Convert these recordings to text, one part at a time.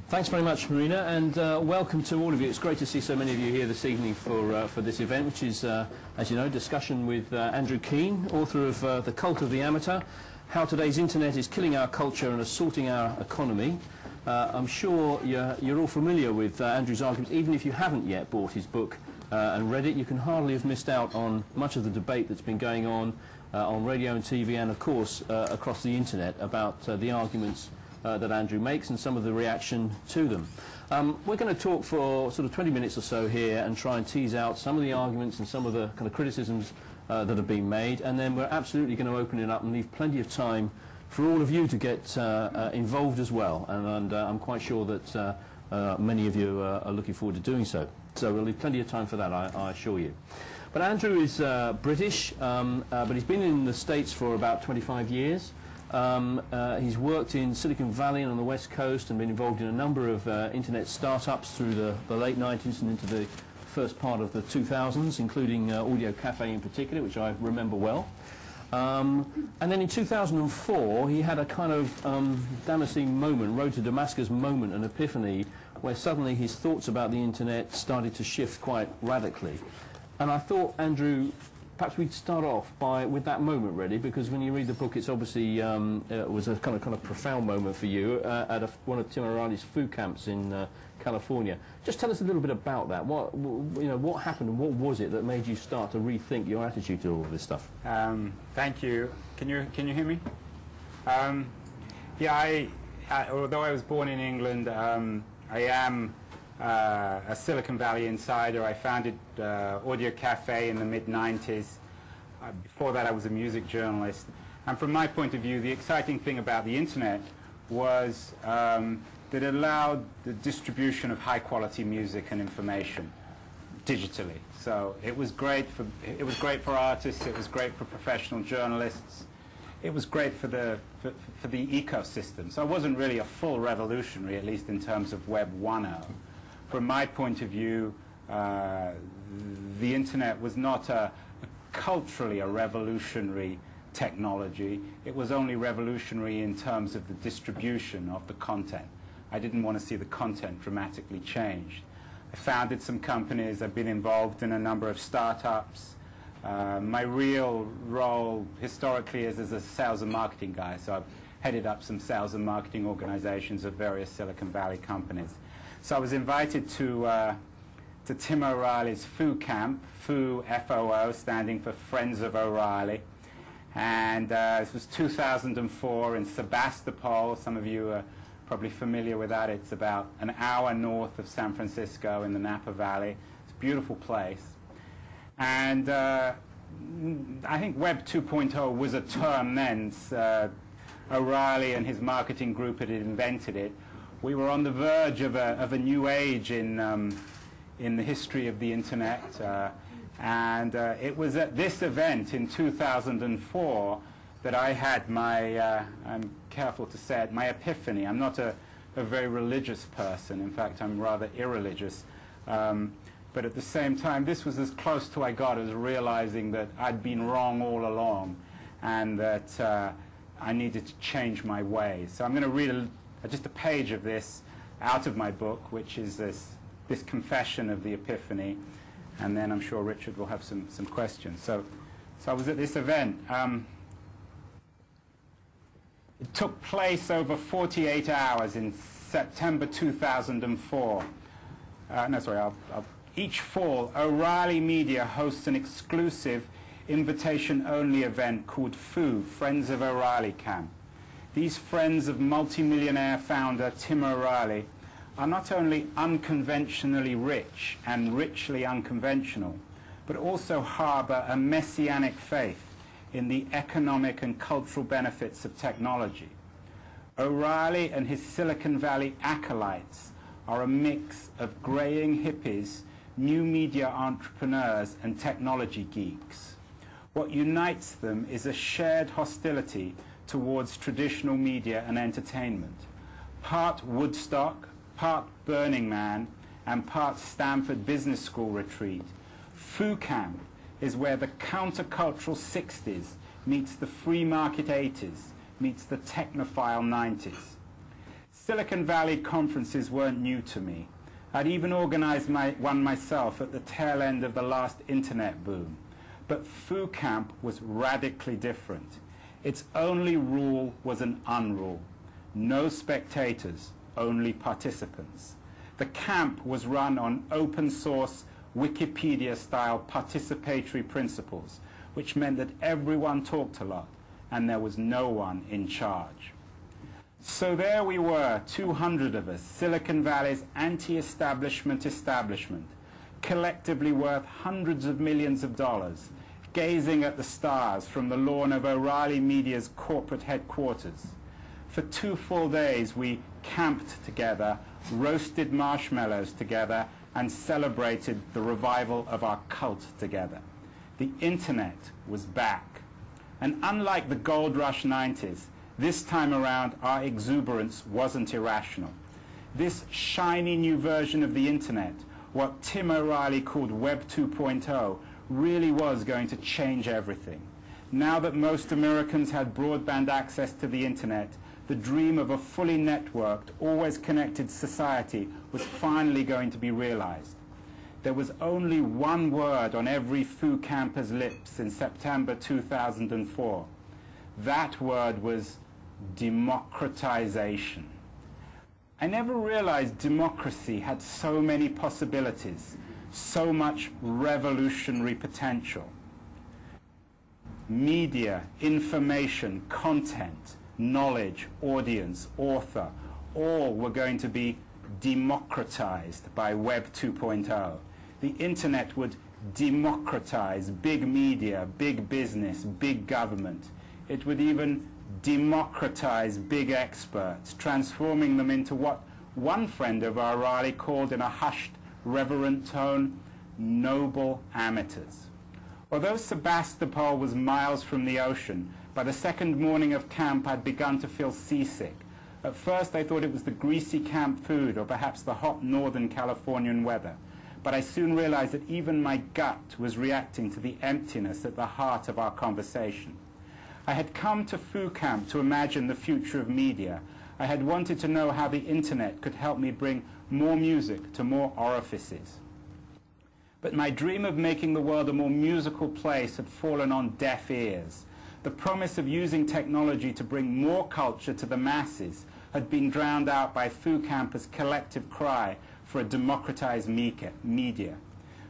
Thanks very much, Marina, and welcome to all of you. It's great to see so many of you here this evening for this event, which is, as you know, discussion with Andrew Keane, author of The Cult of the Amateur, How Today's Internet is Killing Our Culture and Assaulting Our Economy. I'm sure you're all familiar with Andrew's arguments. Even if you haven't yet bought his book and read it, you can hardly have missed out on much of the debate that's been going on radio and TV and, of course, across the Internet about the arguments that Andrew makes and some of the reaction to them. We're going to talk for sort of 20 minutes or so here and try and tease out some of the arguments and some of the kind of criticisms that have been made, and then we're absolutely going to open it up and leave plenty of time for all of you to get involved as well, and I'm quite sure that many of you are looking forward to doing so. So we'll leave plenty of time for that, I assure you. But Andrew is British, but he's been in the States for about 25 years. He's worked in Silicon Valley and on the West Coast and been involved in a number of internet startups through the late 90s and into the first part of the 2000s, including Audio Cafe in particular, which I remember well. And then in 2004 he had a kind of Damascene moment, road to Damascus moment, an epiphany, where suddenly his thoughts about the internet started to shift quite radically. And I thought, Andrew, perhaps we'd start off with that moment, really, because when you read the book, it's obviously it was a kind of profound moment for you at one of Tim O'Reilly's food camps in California. Just tell us a little bit about that. What happened and what was it that made you start to rethink your attitude to all of this stuff? Thank you. Can you hear me? Yeah, although I was born in England, I am a Silicon Valley insider. I founded Audio Cafe in the mid-90s. Before that, I was a music journalist. And from my point of view, the exciting thing about the internet was that it allowed the distribution of high-quality music and information digitally. So it was great for artists. It was great for professional journalists. It was great for the ecosystem. So it wasn't really a full revolutionary, at least in terms of Web 1.0. From my point of view, the internet was not culturally a revolutionary technology. It was only revolutionary in terms of the distribution of the content. I didn't want to see the content dramatically changed. I founded some companies. I've been involved in a number of startups. My real role historically is as a sales and marketing guy. So I've headed up some sales and marketing organizations of various Silicon Valley companies. So I was invited to Tim O'Reilly's Foo Camp, Foo, F-O-O, standing for Friends of O'Reilly. And this was 2004 in Sebastopol. Some of you are probably familiar with that. It's about an hour north of San Francisco in the Napa Valley. It's a beautiful place. And I think Web 2.0 was a term then. O'Reilly and his marketing group had invented it. We were on the verge of a new age in the history of the internet, and it was at this event in 2004 that I had my, I'm careful to say it, my epiphany. I'm not a very religious person. In fact, I'm rather irreligious. But at the same time, this was as close to I got as realizing that I'd been wrong all along and that I needed to change my ways. So I'm going to read just a page of this out of my book, which is this confession of the epiphany, and then I'm sure Richard will have some questions. So I was at this event. It took place over 48 hours in September 2004. Each fall, O'Reilly Media hosts an exclusive invitation-only event called FOO, Friends of O'Reilly Camp. These friends of multimillionaire founder Tim O'Reilly are not only unconventionally rich and richly unconventional, but also harbor a messianic faith in the economic and cultural benefits of technology. O'Reilly and his Silicon Valley acolytes are a mix of graying hippies, new media entrepreneurs, and technology geeks. What unites them is a shared hostility towards traditional media and entertainment. Part Woodstock, part Burning Man, and part Stanford Business School retreat. Foo Camp is where the countercultural 60s meets the free market 80s, meets the technophile 90s. Silicon Valley conferences weren't new to me. I'd even organized one myself at the tail end of the last internet boom. But Foo Camp was radically different. Its only rule was an unrule. No spectators, only participants. The camp was run on open source, Wikipedia-style participatory principles, which meant that everyone talked a lot and there was no one in charge. So there we were, 200 of us, Silicon Valley's anti-establishment establishment, collectively worth hundreds of millions of dollars, gazing at the stars from the lawn of O'Reilly Media's corporate headquarters. For 2 full days we camped together, roasted marshmallows together, and celebrated the revival of our cult together. The internet was back. And unlike the gold rush 90s, this time around our exuberance wasn't irrational. This shiny new version of the internet, what Tim O'Reilly called Web 2.0, really was going to change everything. Now that most Americans had broadband access to the internet, the dream of a fully networked, always connected society was finally going to be realized. There was only one word on every Foo camper's lips in September 2004. That word was democratization. I never realized democracy had so many possibilities, so much revolutionary potential. Media, information, content, knowledge, audience, author, all were going to be democratized by Web 2.0. The internet would democratize big media, big business, big government. It would even democratize big experts, transforming them into what one friend of O'Reilly called in a hushed, reverent tone, noble amateurs. Although Sebastopol was miles from the ocean, by the second morning of camp I'd begun to feel seasick. At first I thought it was the greasy camp food or perhaps the hot northern Californian weather. But I soon realized that even my gut was reacting to the emptiness at the heart of our conversation. I had come to Foo Camp to imagine the future of media. I had wanted to know how the internet could help me bring more music to more orifices. But my dream of making the world a more musical place had fallen on deaf ears. The promise of using technology to bring more culture to the masses had been drowned out by Foo Campers' collective cry for a democratized media.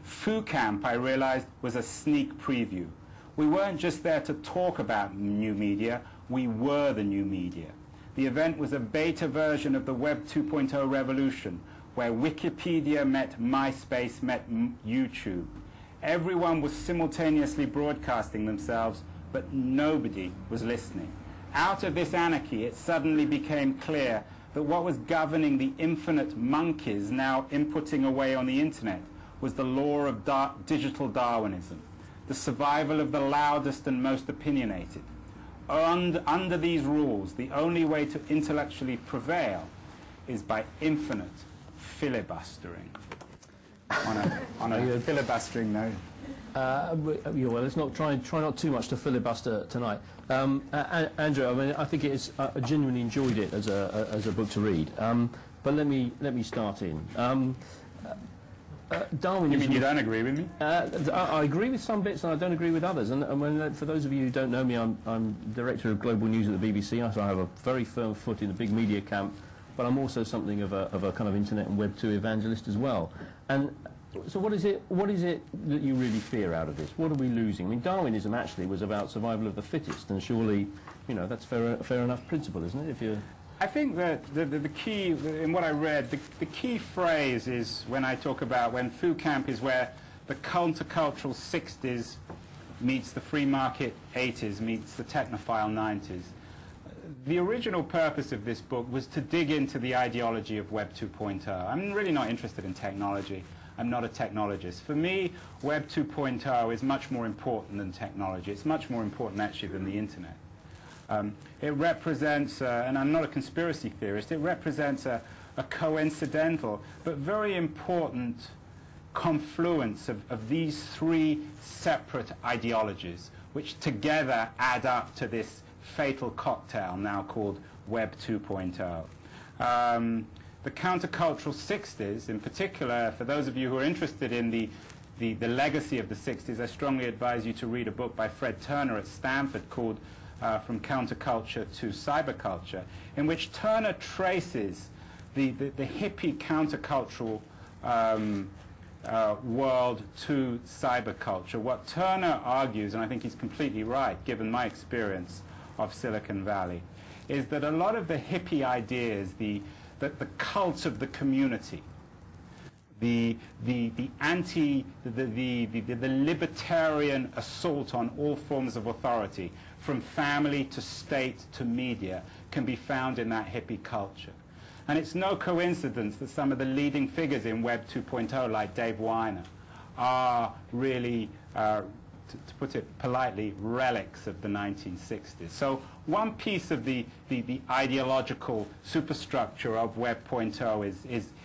Foo Camp, I realized, was a sneak preview. We weren't just there to talk about new media, we were the new media. The event was a beta version of the Web 2.0 revolution, where Wikipedia met MySpace met YouTube. Everyone was simultaneously broadcasting themselves, but nobody was listening. Out of this anarchy, it suddenly became clear that what was governing the infinite monkeys now inputting away on the internet was the law of digital Darwinism, the survival of the loudest and most opinionated. Under these rules, the only way to intellectually prevail is by infinite filibustering. On a filibustering note. Well, let's not try not too much to filibuster tonight. Andrew, I mean, I think it's I genuinely enjoyed it as a book to read. But let me start in. Darwinism. You mean you don't agree with me? I agree with some bits and I don't agree with others. And when, for those of you who don't know me, I'm director of global news at the BBC, so I have a very firm foot in the big media camp. But I'm also something of a kind of internet and Web 2 evangelist as well. And so what is it that you really fear out of this? What are we losing? I mean, Darwinism actually was about survival of the fittest, and surely, you know, that's fair enough principle, isn't it? If you I think that the key, in what I read, the key phrase is when I talk about when Foo Camp is where the countercultural 60s meets the free market 80s meets the technophile 90s. The original purpose of this book was to dig into the ideology of Web 2.0. I'm really not interested in technology. I'm not a technologist. For me, Web 2.0 is much more important than technology. It's much more important, actually, than the internet. It represents, and I'm not a conspiracy theorist, it represents a coincidental but very important confluence of these three separate ideologies, which together add up to this fatal cocktail now called Web 2.0. The countercultural 60s, in particular, for those of you who are interested in the legacy of the 60s, I strongly advise you to read a book by Fred Turner at Stanford called From Counterculture to Cyberculture, in which Turner traces the hippie countercultural world to cyberculture. What Turner argues, and I think he's completely right, given my experience of Silicon Valley, is that a lot of the hippie ideas, the cult of the community, the libertarian assault on all forms of authority, from family to state to media, can be found in that hippie culture. And it's no coincidence that some of the leading figures in Web 2.0, like Dave Weiner, are really, to put it politely, relics of the 1960s. So one piece of the ideological superstructure of Web 0.0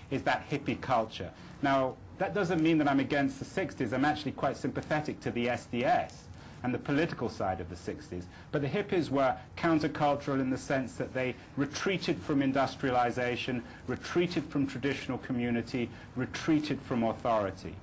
is that hippie culture. Now, that doesn't mean that I'm against the 60s. I'm actually quite sympathetic to the SDS and the political side of the 60s. But the hippies were countercultural in the sense that they retreated from industrialization, retreated from traditional community, retreated from authority.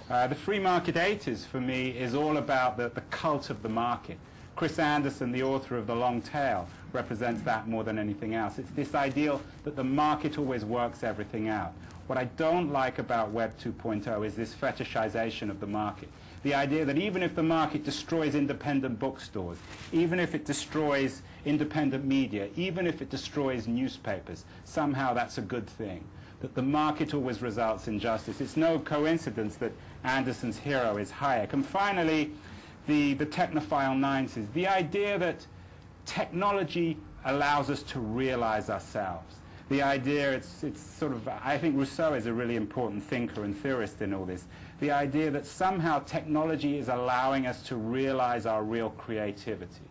The free market 80s, for me, is all about the cult of the market. Chris Anderson, the author of The Long Tail, represents that more than anything else. It's this ideal that the market always works everything out. What I don't like about Web 2.0 is this fetishization of the market. The idea that even if the market destroys independent bookstores, even if it destroys independent media, even if it destroys newspapers, somehow that's a good thing. That the market always results in justice. It's no coincidence that Anderson's hero is Hayek. And finally, the technophile 90s. The idea that technology allows us to realize ourselves. The idea, it's sort of, I think Rousseau is a really important thinker and theorist in all this. The idea that somehow technology is allowing us to realize our real creativity.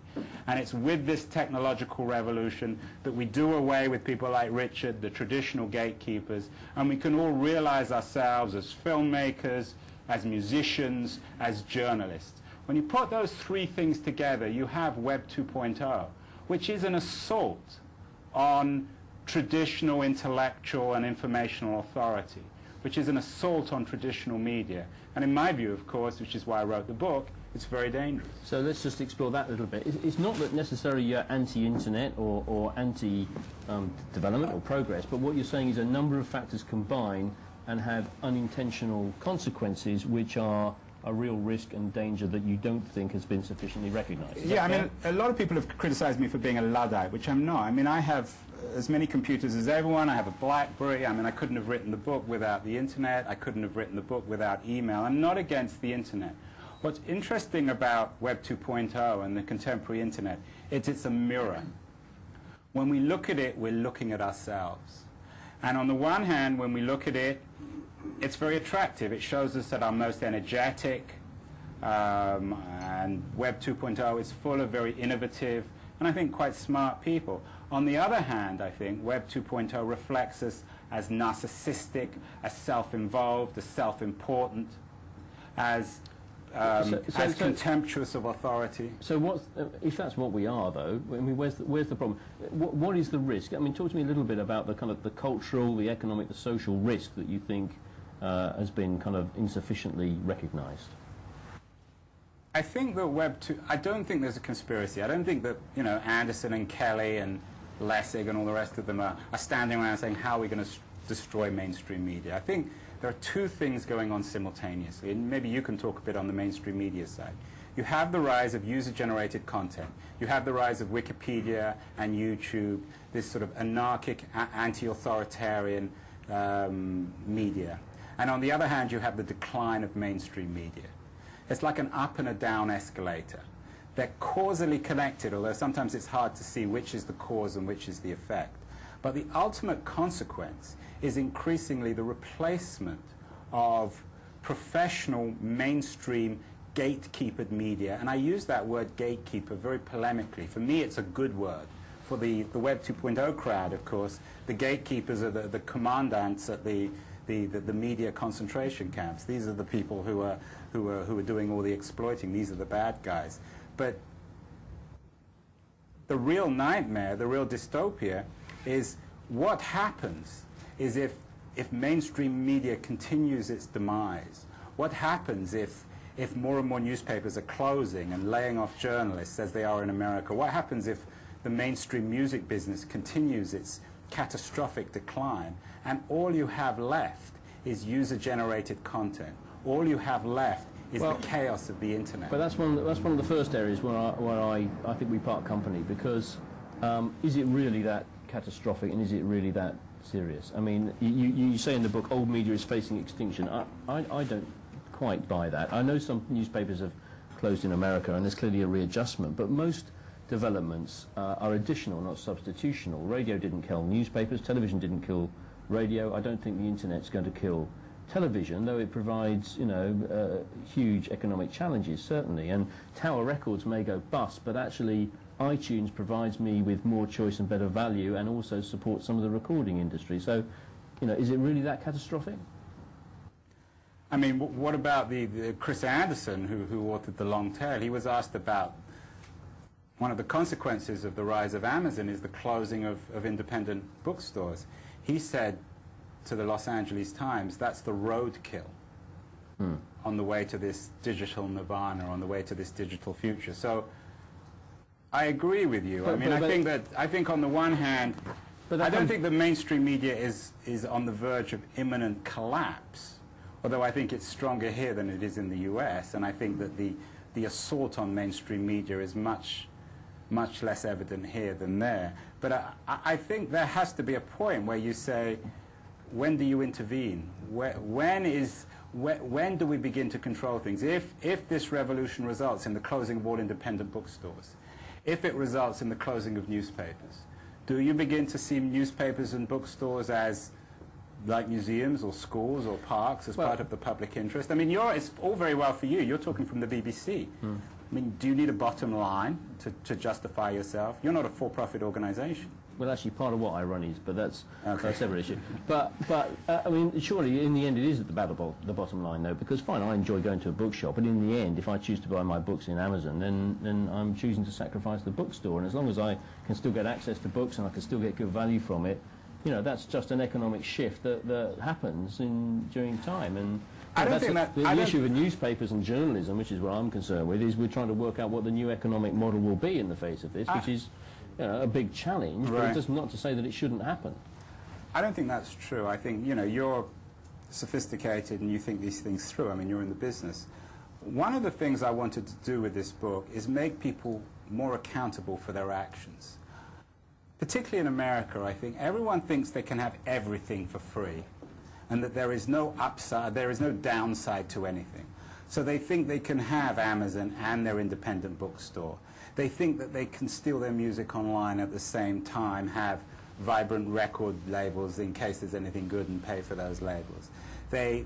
And it's with this technological revolution that we do away with people like Richard, the traditional gatekeepers, and we can all realize ourselves as filmmakers, as musicians, as journalists. When you put those three things together, you have Web 2.0, which is an assault on traditional intellectual and informational authority, which is an assault on traditional media. And in my view, of course, which is why I wrote the book, it's very dangerous. So let's just explore that a little bit. It's not that necessarily you're anti-internet or anti-development or progress, but what you're saying is a number of factors combine and have unintentional consequences which are a real risk and danger that you don't think has been sufficiently recognized. Yeah, I mean, a lot of people have criticized me for being a Luddite, which I'm not. I mean, I have as many computers as everyone. I have a BlackBerry. I mean, I couldn't have written the book without the internet. I couldn't have written the book without email. I'm not against the internet. What's interesting about Web 2.0 and the contemporary internet is it's a mirror. When we look at it, we're looking at ourselves. And on the one hand, when we look at it, it's very attractive. It shows us at our most energetic, and Web 2.0 is full of very innovative and I think quite smart people. On the other hand, I think Web 2.0 reflects us as narcissistic, as self-involved, as self-important, as contemptuous of authority. So if that's what we are, though, I mean, where's the problem? What is the risk? I mean, talk to me a little bit about the kind of the cultural, the economic, the social risk that you think has been kind of insufficiently recognized. I think that Web 2, I don't think there's a conspiracy. I don't think that, you know, Anderson and Kelly and Lessig and all the rest of them are standing around saying, how are we going to destroy mainstream media? I think there are two things going on simultaneously, and maybe you can talk a bit on the mainstream media side. You have the rise of user-generated content. You have the rise of Wikipedia and YouTube, this sort of anarchic, anti-authoritarian media. And on the other hand, you have the decline of mainstream media. It's like an up and a down escalator. They're causally connected, although sometimes it's hard to see which is the cause and which is the effect. But the ultimate consequence is increasingly the replacement of professional mainstream gatekeepered media. And I use that word gatekeeper very polemically. For me, it's a good word. For the Web 2.0 crowd, of course, the gatekeepers are the commandants at the media concentration camps. These are the people who are doing all the exploiting. These are the bad guys. But the real nightmare, the real dystopia, is what happens is if mainstream media continues its demise, what happens if more and more newspapers are closing and laying off journalists as they are in America? What happens if the mainstream music business continues its catastrophic decline and all you have left is user-generated content? All you have left is the chaos of the internet. But that's one of the first areas where I think we part company, because is it really that catastrophic, and is it really that serious? I mean, you say in the book old media is facing extinction. I don't quite buy that. I know some newspapers have closed in America and there's clearly a readjustment, but most developments are additional, not substitutional. Radio didn't kill newspapers, television didn't kill radio. I don't think the internet's going to kill television, though it provides, you know, huge economic challenges, certainly. And Tower Records may go bust, but actually iTunes provides me with more choice and better value, and also supports some of the recording industry. So, you know, is it really that catastrophic? I mean, what about the Chris Anderson, who authored The Long Tail? He was asked about one of the consequences of the rise of Amazon is the closing of independent bookstores. He said to the Los Angeles Times, that's the roadkill on the way to this digital nirvana, on the way to this digital future. So I agree with you. I think on the one hand, I don't think the mainstream media is on the verge of imminent collapse, although I think it's stronger here than it is in the US, and I think that the assault on mainstream media is much less evident here than there. But I think there has to be a point where you say, when do you intervene? When do we begin to control things? If this revolution results in the closing of all independent bookstores, if it results in the closing of newspapers, do you begin to see newspapers and bookstores as like museums or schools or parks as part of the public interest? I mean, it's all very well for you. You're talking from the BBC. I mean, do you need a bottom line to justify yourself? You're not a for-profit organization. Well, actually, part of what I run is, but that's a separate issue. But I mean, surely, in the end, it is at the bottom line, though, because, fine, I enjoy going to a bookshop, but in the end, if I choose to buy my books in Amazon, then I'm choosing to sacrifice the bookstore, and as long as I can still get access to books and I can still get good value from it, you know, that's just an economic shift that happens during time. And the issue with newspapers and journalism, which is what I'm concerned with, is we're trying to work out what the new economic model will be in the face of this, which is, you know, a big challenge, but it's not to say that it shouldn't happen. I don't think that's true. I think, you know, you're sophisticated and you think these things through. I mean, you're in the business. One of the things I wanted to do with this book is make people more accountable for their actions. Particularly in America, I think everyone thinks they can have everything for free and that there is no upside, there is no downside to anything. So they think they can have Amazon and their independent bookstore. They think that they can steal their music online at the same time, have vibrant record labels in case there's anything good and pay for those labels. They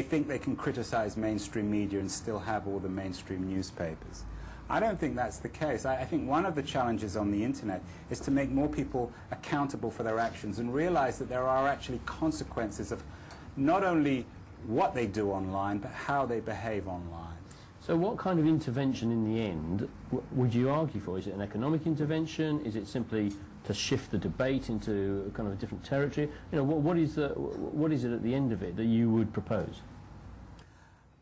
think they can criticize mainstream media and still have all the mainstream newspapers. I don't think that's the case. I think one of the challenges on the internet is to make more people accountable for their actions and realize that there are actually consequences of not only what they do online, but how they behave online. So what kind of intervention in the end would you argue for? Is it an economic intervention? Is it simply to shift the debate into a kind of a different territory? You know, what is it at the end of it that you would propose?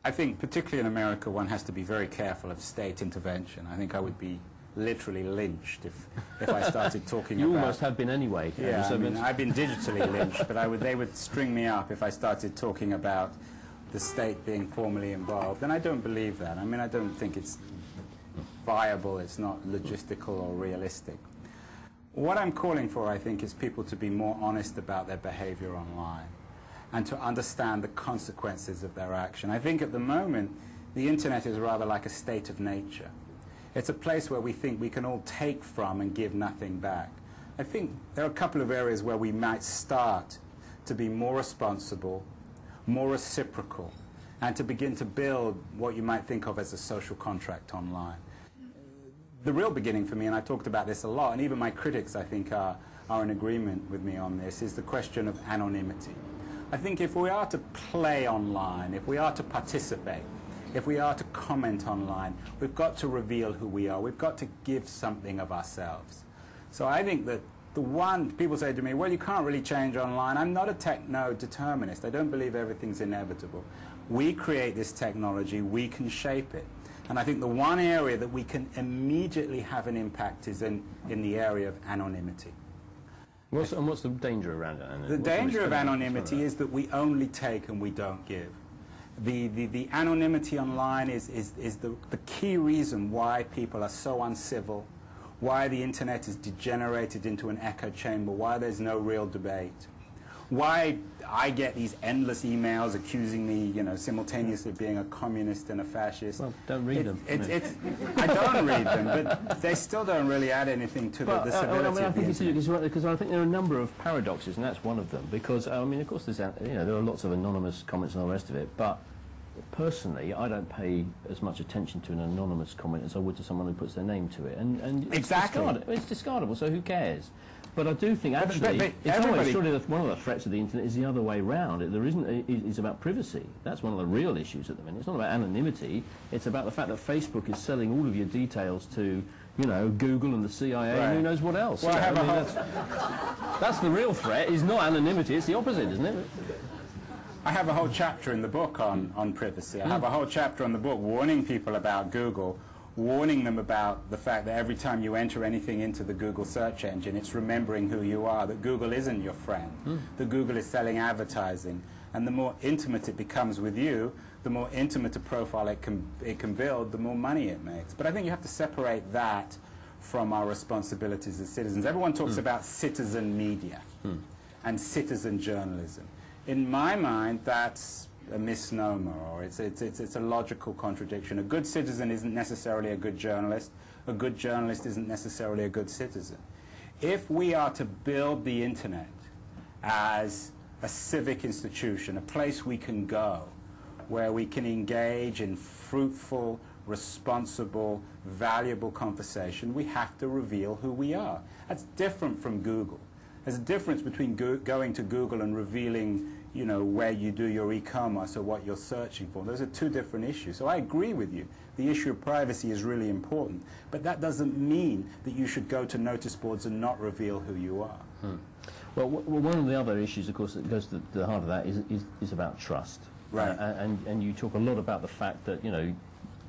I think, particularly in America, one has to be very careful of state intervention. I think I would be literally lynched if I started talking about... You almost have been anyway. Yeah, I mean, I've been digitally lynched, but they would string me up if I started talking about the state being formally involved. And I don't believe that. I mean, I don't think it's viable, it's not logistical or realistic. What I'm calling for, I think, is people to be more honest about their behavior online and to understand the consequences of their action. I think at the moment, the internet is rather like a state of nature. It's a place where we think we can all take from and give nothing back. I think there are a couple of areas where we might start to be more responsible, more reciprocal, and to begin to build what you might think of as a social contract online. The real beginning for me, and I talked about this a lot, and even my critics, I think, are in agreement with me on this, is the question of anonymity. I think if we are to play online, if we are to participate, if we are to comment online, we've got to reveal who we are. We've got to give something of ourselves. So I think that people say to me, well, you can't really change online. I'm not a techno-determinist. I don't believe everything's inevitable. We create this technology, we can shape it. And I think the one area that we can immediately have an impact is in the area of anonymity. What's the danger around it? The danger of anonymity is that we only take and we don't give. The anonymity online is the key reason why people are so uncivil, why the internet is degenerated into an echo chamber, why there's no real debate, why I get these endless emails accusing me, you know, simultaneously of being a communist and a fascist. Well, don't read them. I don't read them, but they still don't really add anything to the civility I mean, I think of the internet. because I think there are a number of paradoxes, and that's one of them. Because I mean, of course, there's there are lots of anonymous comments and all the rest of it, but personally, I don't pay as much attention to an anonymous comment as I would to someone who puts their name to it, and Exactly. It's discardable. So who cares? But I do think actually, it's always surely one of the threats of the internet is the other way round. There isn't. It's about privacy. That's one of the real issues at the minute. It's not about anonymity. It's about the fact that Facebook is selling all of your details to, you know, Google and the CIA and who knows what else. Well, that's the real threat. Is not anonymity. It's the opposite, isn't it? I have a whole chapter in the book on privacy. I have a whole chapter in the book warning people about Google, warning them about the fact that every time you enter anything into the Google search engine, it's remembering who you are, that Google isn't your friend, that Google is selling advertising. And the more intimate it becomes with you, the more intimate a profile it can build, the more money it makes. But I think you have to separate that from our responsibilities as citizens. Everyone talks about citizen media and citizen journalism. In my mind, that's a misnomer, or it's a logical contradiction. A good citizen isn't necessarily a good journalist. A good journalist isn't necessarily a good citizen. If we are to build the internet as a civic institution, a place we can go, where we can engage in fruitful, responsible, valuable conversation, we have to reveal who we are. That's different from Google. There's a difference between going to Google and revealing, you know, where you do your e-commerce or what you're searching for. Those are two different issues. So I agree with you. The issue of privacy is really important. But that doesn't mean that you should go to notice boards and not reveal who you are. Well, one of the other issues, of course, that goes to the heart of that is about trust. Right. And you talk a lot about the fact that, you know,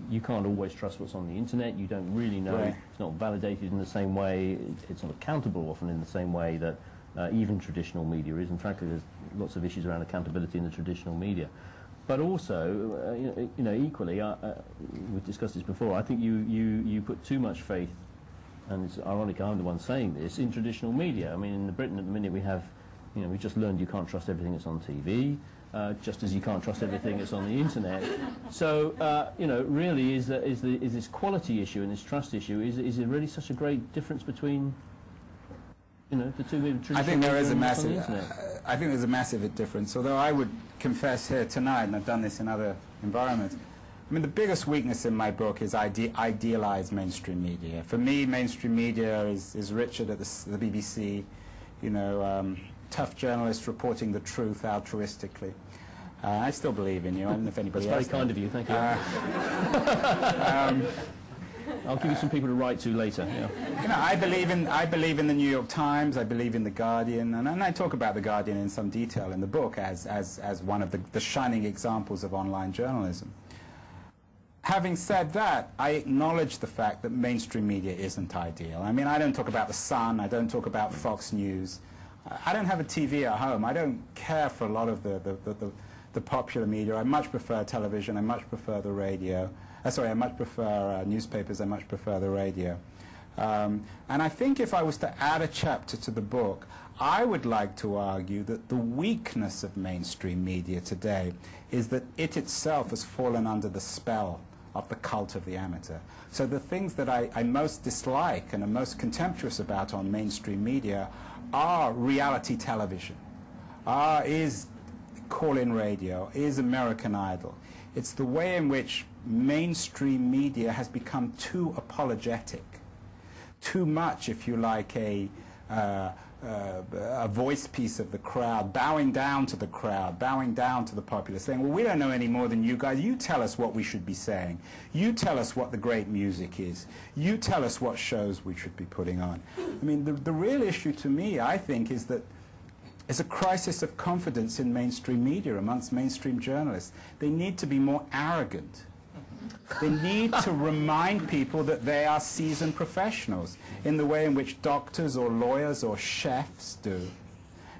you can't always trust what's on the internet. You don't really know. Right. It's not validated in the same way. It's not accountable often in the same way that even traditional media is. And frankly, there's lots of issues around accountability in the traditional media. But also, you know, equally, we've discussed this before. I think you put too much faith, and it's ironic I'm the one saying this, in traditional media. I mean, in Britain at the minute we have, you know, we just learned you can't trust everything that's on TV. Just as you can't trust everything that's on the internet. So, you know, really, is this quality issue and this trust issue, is it really such a great difference between, you know, the two traditional? I think there is a massive. internet? I think there's a massive difference. Although I would confess here tonight, and I've done this in other environments. I mean, the biggest weakness in my book is idealize mainstream media. For me, mainstream media is Richard at the BBC, you know. Tough journalists reporting the truth altruistically. I still believe in you. I don't know if anybody else. That's very kind of you, thank you. I'll give you some people to write to later. Yeah. You know, I believe in the New York Times. I believe in the Guardian, and I talk about the Guardian in some detail in the book as one of the shining examples of online journalism. Having said that, I acknowledge the fact that mainstream media isn't ideal. I mean, I don't talk about The Sun. I don't talk about Fox News. I don't have a TV at home. I don't care for a lot of the popular media. I much prefer television. I much prefer the radio. I much prefer newspapers. I much prefer the radio. And I think if I was to add a chapter to the book, I would like to argue that the weakness of mainstream media today is that it itself has fallen under the spell of the cult of the amateur. So the things that I most dislike and am most contemptuous about on mainstream media are reality television, is call-in radio, is American Idol. It's the way in which mainstream media has become too apologetic, too much, if you like, a a voice piece of the crowd, bowing down to the crowd, bowing down to the populace, saying, well, we don't know any more than you guys. You tell us what we should be saying. You tell us what the great music is. You tell us what shows we should be putting on. I mean, the real issue to me, I think, is that it's a crisis of confidence in mainstream media amongst mainstream journalists. They need to be more arrogant. They need to remind people that they are seasoned professionals in the way in which doctors or lawyers or chefs do.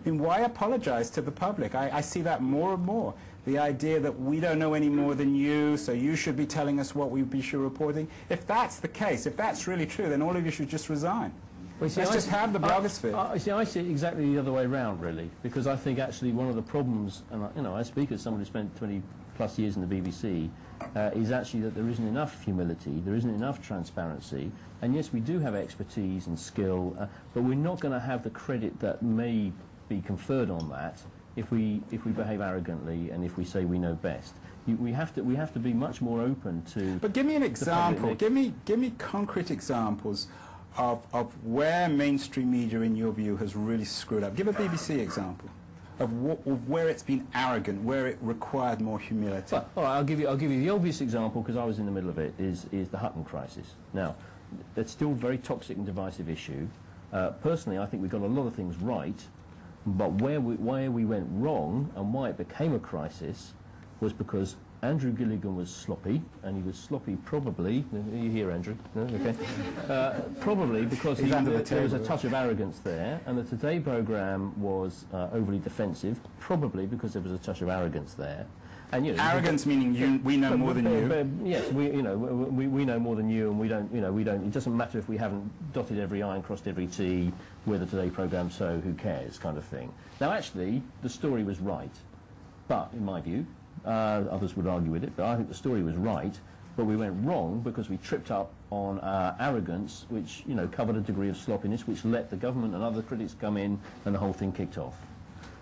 I mean, why apologize to the public? I see that more and more. The idea that we don't know any more than you, so you should be telling us what we should be reporting. If that's the case, if that's really true, then all of you should just resign. Well, see, let's just have the blogosphere. I see it exactly the other way around, really, because I think actually one of the problems, and I speak as somebody who spent 20+ years in the BBC, is actually that there isn't enough humility, there isn't enough transparency, and yes, we do have expertise and skill, but we're not going to have the credit that may be conferred on that if we behave arrogantly and if we say we know best. We have to be much more open to. But give me an example. Give me concrete examples of where mainstream media, in your view, has really screwed up. Give a BBC example of where it's been arrogant, where it required more humility. Well, all right, I'll give you the obvious example, because I was in the middle of it, is the Hutton crisis. Now, that's still a very toxic and divisive issue. Personally, I think we got a lot of things right, but where we went wrong and why it became a crisis was because Andrew Gilligan was sloppy, and he was sloppy probably. Are you here, Andrew? No? Okay. Probably because there was a touch of arrogance there, and the Today programme was overly defensive, probably because there was a touch of arrogance there. And arrogance meaning we know more than you. Yes, we know more than you, and we don't. It doesn't matter if we haven't dotted every I and crossed every T with the Today programme, so who cares, kind of thing. Now, actually, the story was right, but in my view. Others would argue with it, but I think the story was right, but we went wrong because we tripped up on arrogance, which covered a degree of sloppiness, which let the government and other critics come in, and the whole thing kicked off.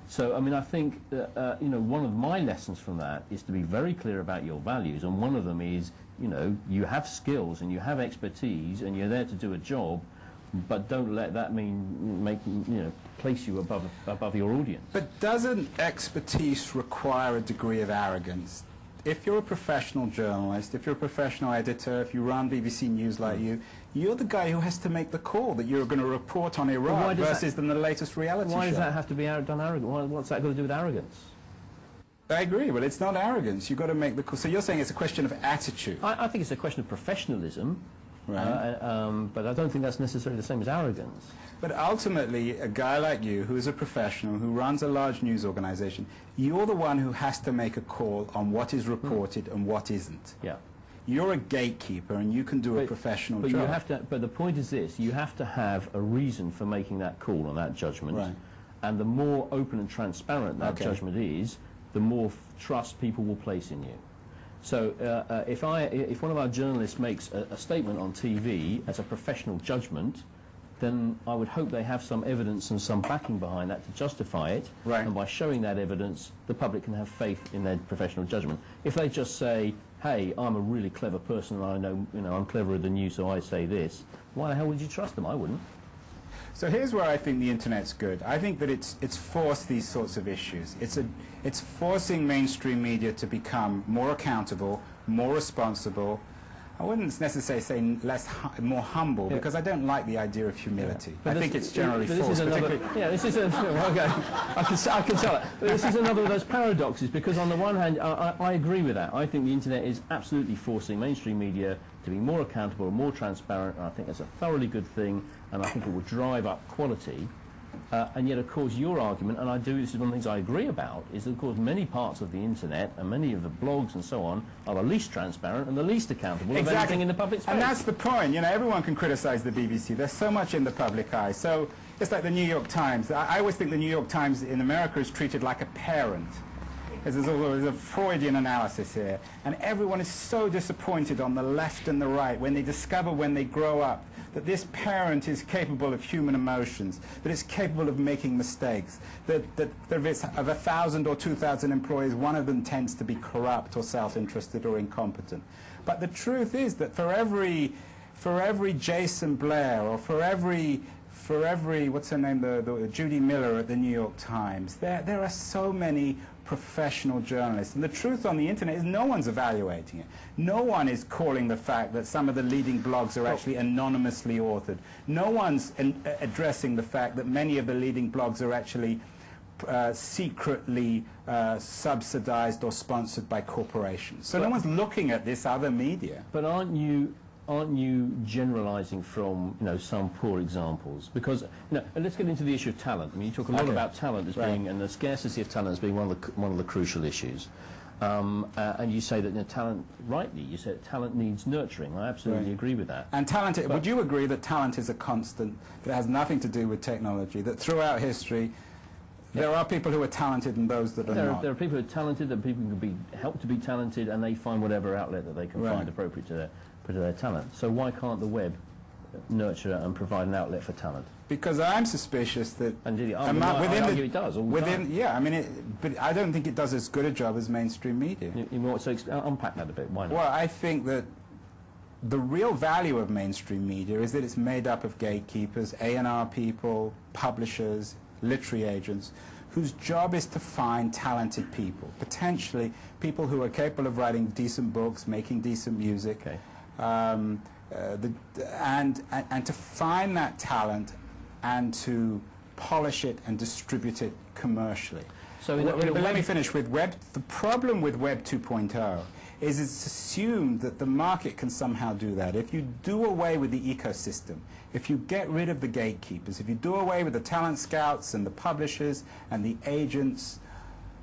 So, I mean, I think one of my lessons from that is to be very clear about your values, and one of them is, you have skills and you have expertise and you're there to do a job, but don't let that place you above your audience. But doesn't expertise require a degree of arrogance? If you're a professional journalist, if you're a professional editor, if you run BBC News like you're the guy who has to make the call that you're going to report on Iraq versus the latest reality show. Why does that have to be done arrogant? What's that got to do with arrogance? I agree, but it's not arrogance. You've got to make the call. So you're saying it's a question of attitude? I think it's a question of professionalism. Right. But I don't think that's necessarily the same as arrogance. But ultimately, a guy like you, who is a professional, who runs a large news organisation, you're the one who has to make a call on what is reported and what isn't. Yeah. You're a gatekeeper, and you can do a professional job. You have to. But the point is this: you have to have a reason for making that call on that judgment. Right. And the more open and transparent that judgment is, the more trust people will place in you. So if one of our journalists makes a statement on TV as a professional judgment, then I would hope they have some evidence and some backing behind that to justify it. Right. And by showing that evidence, the public can have faith in their professional judgment. If they just say, hey, I'm a really clever person and I know, I'm cleverer than you, so I say this, why the hell would you trust them? I wouldn't. So here's where I think the internet's good. I think that it's forced these sorts of issues. It's forcing mainstream media to become more accountable, more responsible. I wouldn't necessarily say more humble, because I don't like the idea of humility. I think it's generally forced. This is okay. I can tell it. But this is another of those paradoxes, because on the one hand, I agree with that. I think the internet is absolutely forcing mainstream media to be more accountable, more transparent, and I think that's a thoroughly good thing, and I think it will drive up quality. And yet, of course, your argument, and this is one of the things I agree about, is that, of course, many parts of the internet and many of the blogs and so on are the least transparent and the least accountable of anything in the public space. And that's the point. Everyone can criticize the BBC. There's so much in the public eye. So it's like the New York Times. I always think the New York Times in America is treated like a parent. There's a Freudian analysis here. And everyone is so disappointed on the left and the right when they discover when they grow up that this parent is capable of human emotions, that it's capable of making mistakes, that of 1,000 or 2,000 employees, one of them tends to be corrupt or self-interested or incompetent. But the truth is that for every Jason Blair or for every for every, what's her name, the Judy Miller at the New York Times, there are so many professional journalists. And the truth on the internet is no one's evaluating it. No one is calling the fact that some of the leading blogs are actually anonymously authored. No one's addressing the fact that many of the leading blogs are actually secretly subsidized or sponsored by corporations. So no one's looking at this other media. But aren't you generalizing from, you know, some poor examples? Because, you know, and let's get into the issue of talent. I mean, you talk a lot about talent as being, and the scarcity of talent as being one of the crucial issues. And you say that, you know, talent, rightly, you said talent needs nurturing. I absolutely agree with that. And talent, would you agree that talent is a constant, that has nothing to do with technology, that throughout history there are people who are talented and those that are not? There are people who are talented, and people who can be helped to be talented, and they find whatever outlet that they can find appropriate to their talent. So why can't the web nurture and provide an outlet for talent? Because I'm suspicious that... Indeed, I argue it does all the time. Yeah, I mean, but I don't think it does as good a job as mainstream media. So unpack that a bit, why not? Well, I think that the real value of mainstream media is that it's made up of gatekeepers, A&R people, publishers, literary agents, whose job is to find talented people, potentially people who are capable of writing decent books, making decent music, and to find that talent and to polish it and distribute it commercially. So let me finish with Web. The problem with Web 2.0 is it's assumed that the market can somehow do that. If you do away with the ecosystem, if you get rid of the gatekeepers, if you do away with the talent scouts and the publishers and the agents,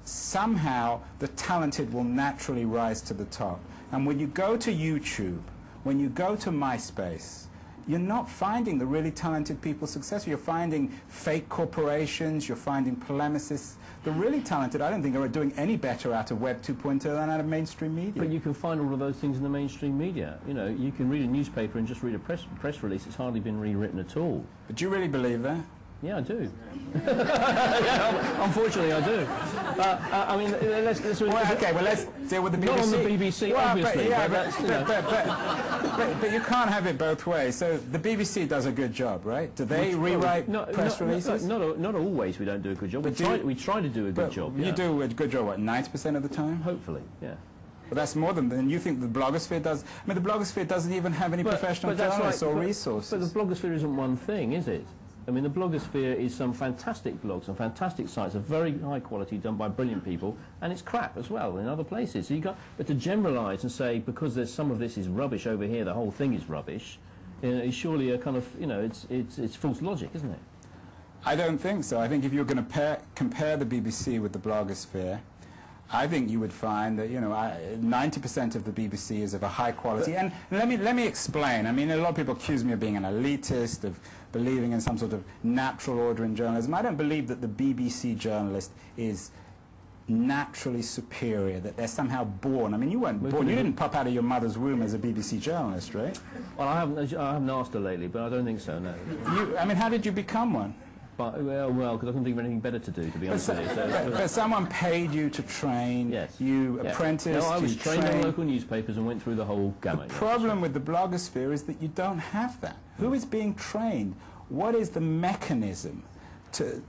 somehow the talented will naturally rise to the top. And when you go to YouTube, when you go to MySpace, you're not finding the really talented people successful. You're finding fake corporations, you're finding polemicists. The really talented, I don't think, are doing any better out of Web 2.0 than out of mainstream media. But you can find all of those things in the mainstream media. You know, you can read a newspaper and just read a press release. It's hardly been rewritten at all. But do you really believe that? Yeah, I do. Yeah, unfortunately, I do. I mean, let's okay, well, let's deal with the BBC. Not on the BBC, well, obviously. But you can't have it both ways. So the BBC does a good job, right? Do they rewrite press releases? Not always. We don't do a good job. We try to do a good job. You do a good job, what, 90% of the time? Hopefully, yeah. But that's more than you think the blogosphere does. I mean, the blogosphere doesn't even have any professional journalists or resources. But the blogosphere isn't one thing, is it? I mean, the blogosphere is some fantastic blogs and fantastic sites of very high quality done by brilliant people, and it's crap as well in other places. So but to generalise and say because there's some of this is rubbish over here, the whole thing is rubbish, is surely a kind of, you know, it's false logic, isn't it? I don't think so. I think if you're going to compare the BBC with the blogosphere, I think you would find that, you know, 90% of the BBC is of a high quality. And let me explain. I mean, a lot of people accuse me of being an elitist, of believing in some sort of natural order in journalism. I don't believe that the BBC journalist is naturally superior, that they're somehow born. I mean, you weren't born. You didn't pop out of your mother's womb as a BBC journalist, right? Well, I haven't asked her lately, but I don't think so, no. I mean, how did you become one? But, well, because I couldn't think of anything better to do, to be honest with you. But someone paid you to train, you apprenticed, no, I was trained in local newspapers and went through the whole gamut. The problem with the blogosphere is that you don't have that. Who is being trained? What is the mechanism to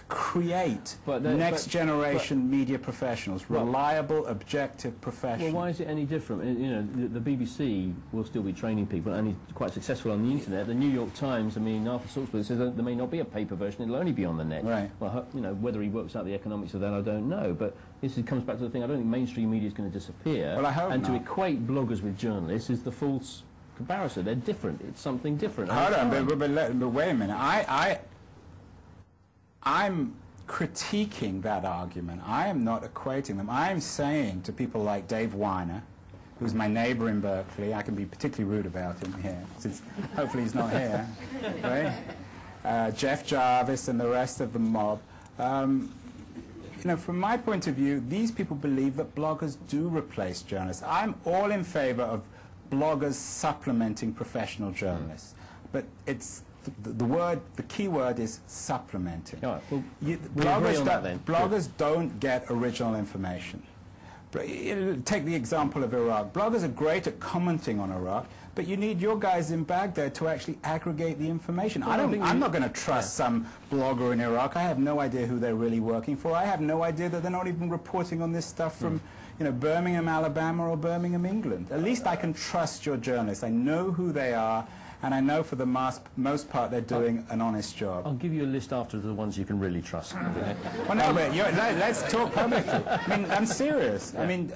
create next generation media professionals, reliable, objective professionals? Well, why is it any different? You know, the BBC will still be training people, and is quite successful on the internet. The New York Times, I mean, Arthur Salzburg says that there may not be a paper version; it'll only be on the net. Right. Well, you know, whether he works out the economics of that, I don't know. But this comes back to the thing: I don't think mainstream media is going to disappear. Well, I hope and not. To equate bloggers with journalists is the false comparison. They're different. It's something different. Hold on, but wait a minute. I'm critiquing that argument. I am not equating them. I am saying to people like Dave Weiner, who's my neighbor in Berkeley, I can be particularly rude about him here, since hopefully he's not here, right? Jeff Jarvis and the rest of the mob. You know, from my point of view, these people believe that bloggers do replace journalists. I'm all in favor of bloggers supplementing professional journalists, but it's the key word is supplementing. All right, well, bloggers don't get original information. Take the example of Iraq. Bloggers are great at commenting on Iraq, but you need your guys in Baghdad to actually aggregate the information. Well, I'm not going to trust some blogger in Iraq. I have no idea who they're really working for. I have no idea that they're not even reporting on this stuff from Birmingham, Alabama, or Birmingham, England. At least I can trust your journalists. I know who they are, and I know for the most part they're doing an honest job. I'll give you a list after the ones you can really trust. Well, no, but let's talk publicly. I mean, I'm serious. I mean,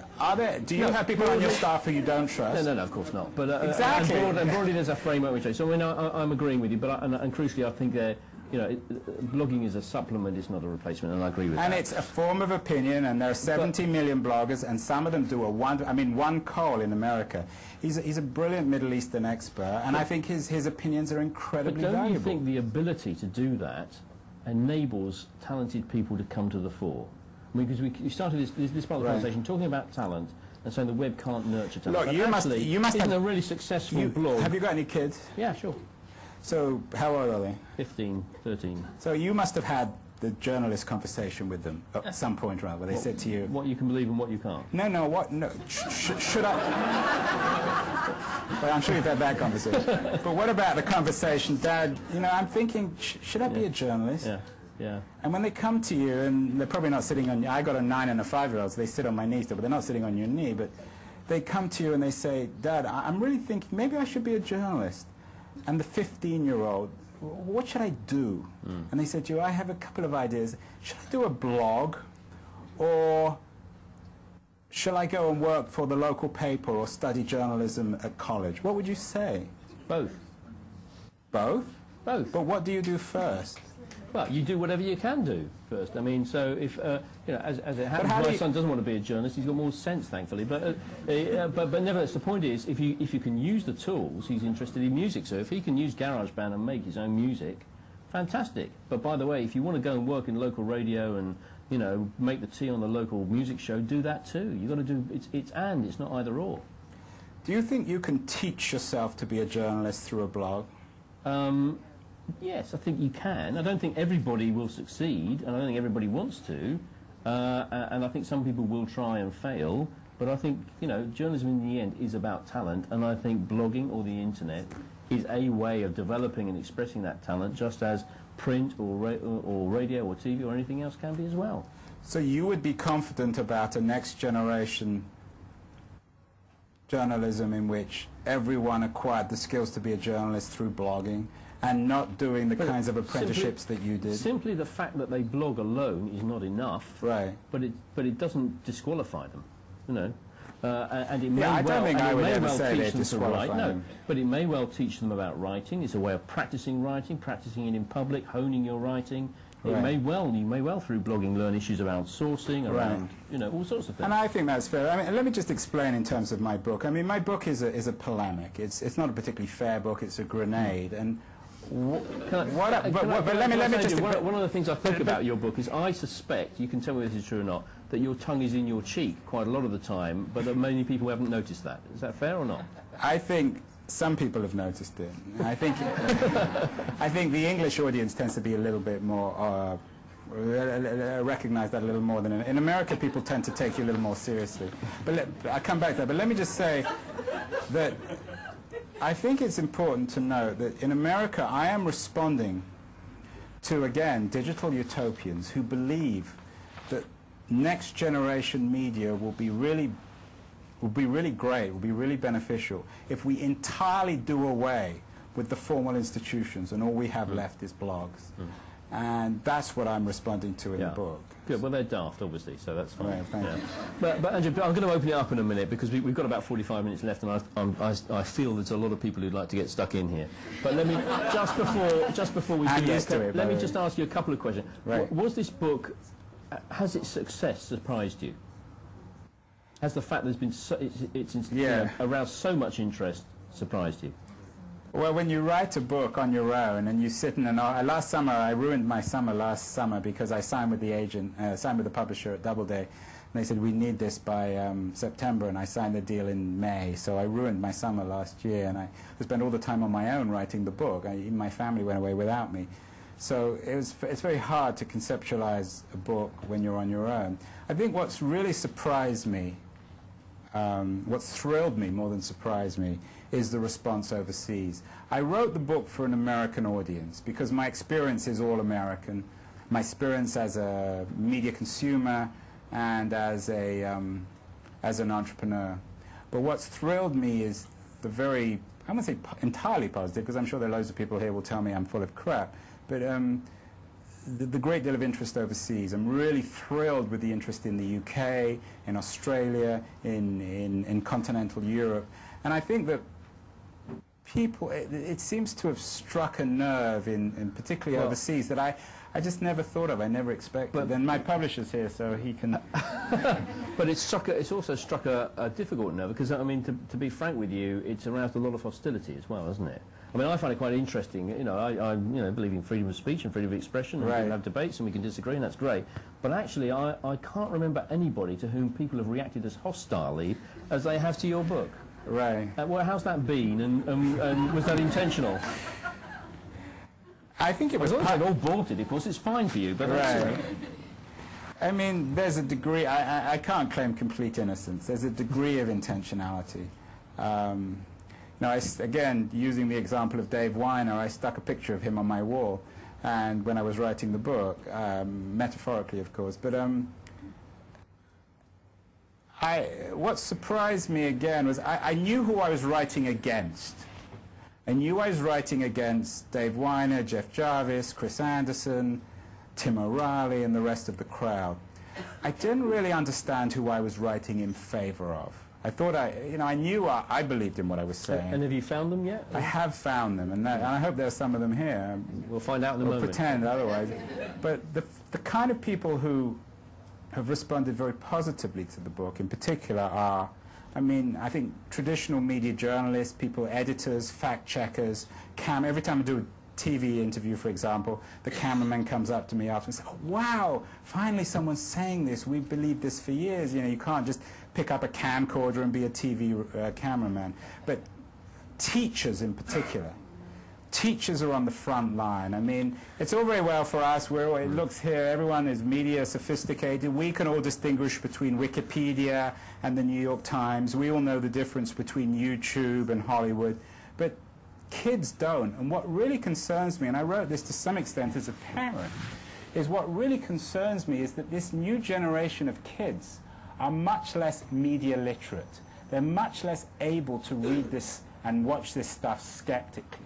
do you have people on your staff who you don't trust? No, of course not. But exactly. And broadly, there's a framework which. So I mean, I'm agreeing with you, but and crucially, I think blogging is a supplement, it's not a replacement, and I agree with that. And it's a form of opinion, and there are 70 million bloggers, and some of them do one Cole in America, he's a brilliant Middle Eastern expert, and I think his opinions are incredibly valuable. But don't you think the ability to do that enables talented people to come to the fore? I mean, because you started this part of the conversation talking about talent, and saying the web can't nurture talent. Look, you must have have a really successful blog. Have you got any kids? Yeah, sure. So, how old are they? 15, 13. So you must have had the journalist conversation with them at some point, right, where they said to you... What you can believe and what you can't. No, should I... Well, I'm sure you've had that conversation. But what about the conversation, Dad, I'm thinking, should I be a journalist? Yeah. And when they come to you, and they're probably not sitting on... I got a 9 and a 5-year-old, so they sit on my knees, but they're not sitting on your knee, but they come to you and they say, Dad, I'm really thinking, maybe I should be a journalist. And the 15-year-old, what should I do? And they said to you, I have a couple of ideas. Should I do a blog? Or shall I go and work for the local paper or study journalism at college? What would you say? Both. Both? Both. But what do you do first? Well, you do whatever you can do first. I mean, so if as it happens, my son doesn't want to be a journalist. He's got more sense, thankfully. But nevertheless, the point is, if you can use the tools, he's interested in music. So if he can use GarageBand and make his own music, fantastic. But by the way, if you want to go and work in local radio and make the tea on the local music show, do that too. You've got to do it's not either or. Do you think you can teach yourself to be a journalist through a blog? Yes, I think you can. I don't think everybody will succeed, and I don't think everybody wants to, and I think some people will try and fail, but I think, journalism in the end is about talent, and I think blogging or the internet is a way of developing and expressing that talent, just as print or radio or TV or anything else can be as well. So you would be confident about a next generation journalism in which everyone acquired the skills to be a journalist through blogging, and not doing the kinds of apprenticeships that you did? Simply the fact that they blog alone is not enough. Right. But it doesn't disqualify them, and it may I don't think I would ever say teach they them to write. disqualify No, them. but it may well teach them about writing. It's a way of practicing writing, practicing it in public, honing your writing. It Right. you may well through blogging learn issues around sourcing, around all sorts of things. And I think that's fair. I mean, let me just explain in terms of my book. I mean, my book is a polemic. It's not a particularly fair book. It's a grenade. And one of the things I think about your book is I suspect, you can tell me if this is true or not, that your tongue is in your cheek quite a lot of the time, but that many people haven't noticed that. Is that fair or not? I think some people have noticed it. I think the English audience tends to be a little bit more recognize that a little more than in America. People tend to take you a little more seriously. But I'll come back to that. But let me just say that I think it's important to note that in America I am responding to, again, digital utopians who believe that next generation media will be really great, will be really beneficial if we entirely do away with the formal institutions and all we have left is blogs. And that's what I'm responding to in the book. Good. Well, they're daft, obviously, so that's fine. Right, thank you. But Andrew, I'm going to open it up in a minute because we've got about 45 minutes left, and I feel there's a lot of people who'd like to get stuck in here. But let me just before we do that, let me just ask you a couple of questions. Right. Was this book, has its success surprised you? Has the fact that it's been aroused so much interest surprised you? Well, when you write a book on your own and you sit in last summer, I ruined my summer last summer because I signed with the agent, signed with the publisher at Doubleday, and they said we need this by September, and I signed the deal in May, so I ruined my summer last year, and I spent all the time on my own writing the book. Even my family went away without me. So it's very hard to conceptualize a book when you're on your own. I think what's really surprised me what's thrilled me more than surprised me is the response overseas. I wrote the book for an American audience because my experience is all American. My experience as a media consumer and as an entrepreneur. But what's thrilled me is the very, I won't say entirely positive, because I'm sure there are loads of people here who will tell me I'm full of crap, but the great deal of interest overseas. I'm really thrilled with the interest in the UK, in Australia, in continental Europe. And I think that people, it seems to have struck a nerve, in particularly overseas, that I just never thought of, I never expected. But then my publisher's here, so he can... But it's also struck a difficult nerve, because, I mean, to be frank with you, it's aroused a lot of hostility as well, hasn't it? I mean, I find it quite interesting. You know, I believe in freedom of speech and freedom of expression, and we can have debates and we can disagree, and that's great. But actually, I can't remember anybody to whom people have reacted as hostilely as they have to your book. Right. Well, how's that been, and was that intentional? I think it was... They've all bought it, of course. It's fine for you, but right. I mean, there's a degree... I can't claim complete innocence. There's a degree of intentionality. Now, again, using the example of Dave Weiner, I stuck a picture of him on my wall, and when I was writing the book, metaphorically, of course. But what surprised me again was I knew who I was writing against. I knew I was writing against Dave Weiner, Jeff Jarvis, Chris Anderson, Tim O'Reilly, and the rest of the crowd. I didn't really understand who I was writing in favor of. I thought I knew I believed in what I was saying. And have you found them yet? I have found them, and I hope there are some of them here. We'll find out in a moment. We'll pretend otherwise. But the kind of people who have responded very positively to the book, in particular, are, I mean, I think traditional media journalists, people, editors, fact-checkers, every time I do a TV interview, for example, the cameraman comes up to me after and says, "Oh, wow, finally someone's saying this. We've believed this for years." You know, you can't just pick up a camcorder and be a TV cameraman. But teachers in particular. Teachers are on the front line. I mean, it's all very well for us. It looks here, everyone is media sophisticated. We can all distinguish between Wikipedia and the New York Times. We all know the difference between YouTube and Hollywood. But kids don't. And what really concerns me, and I wrote this to some extent as a parent, is what really concerns me is that this new generation of kids are much less media literate. They're much less able to read this and watch this stuff skeptically.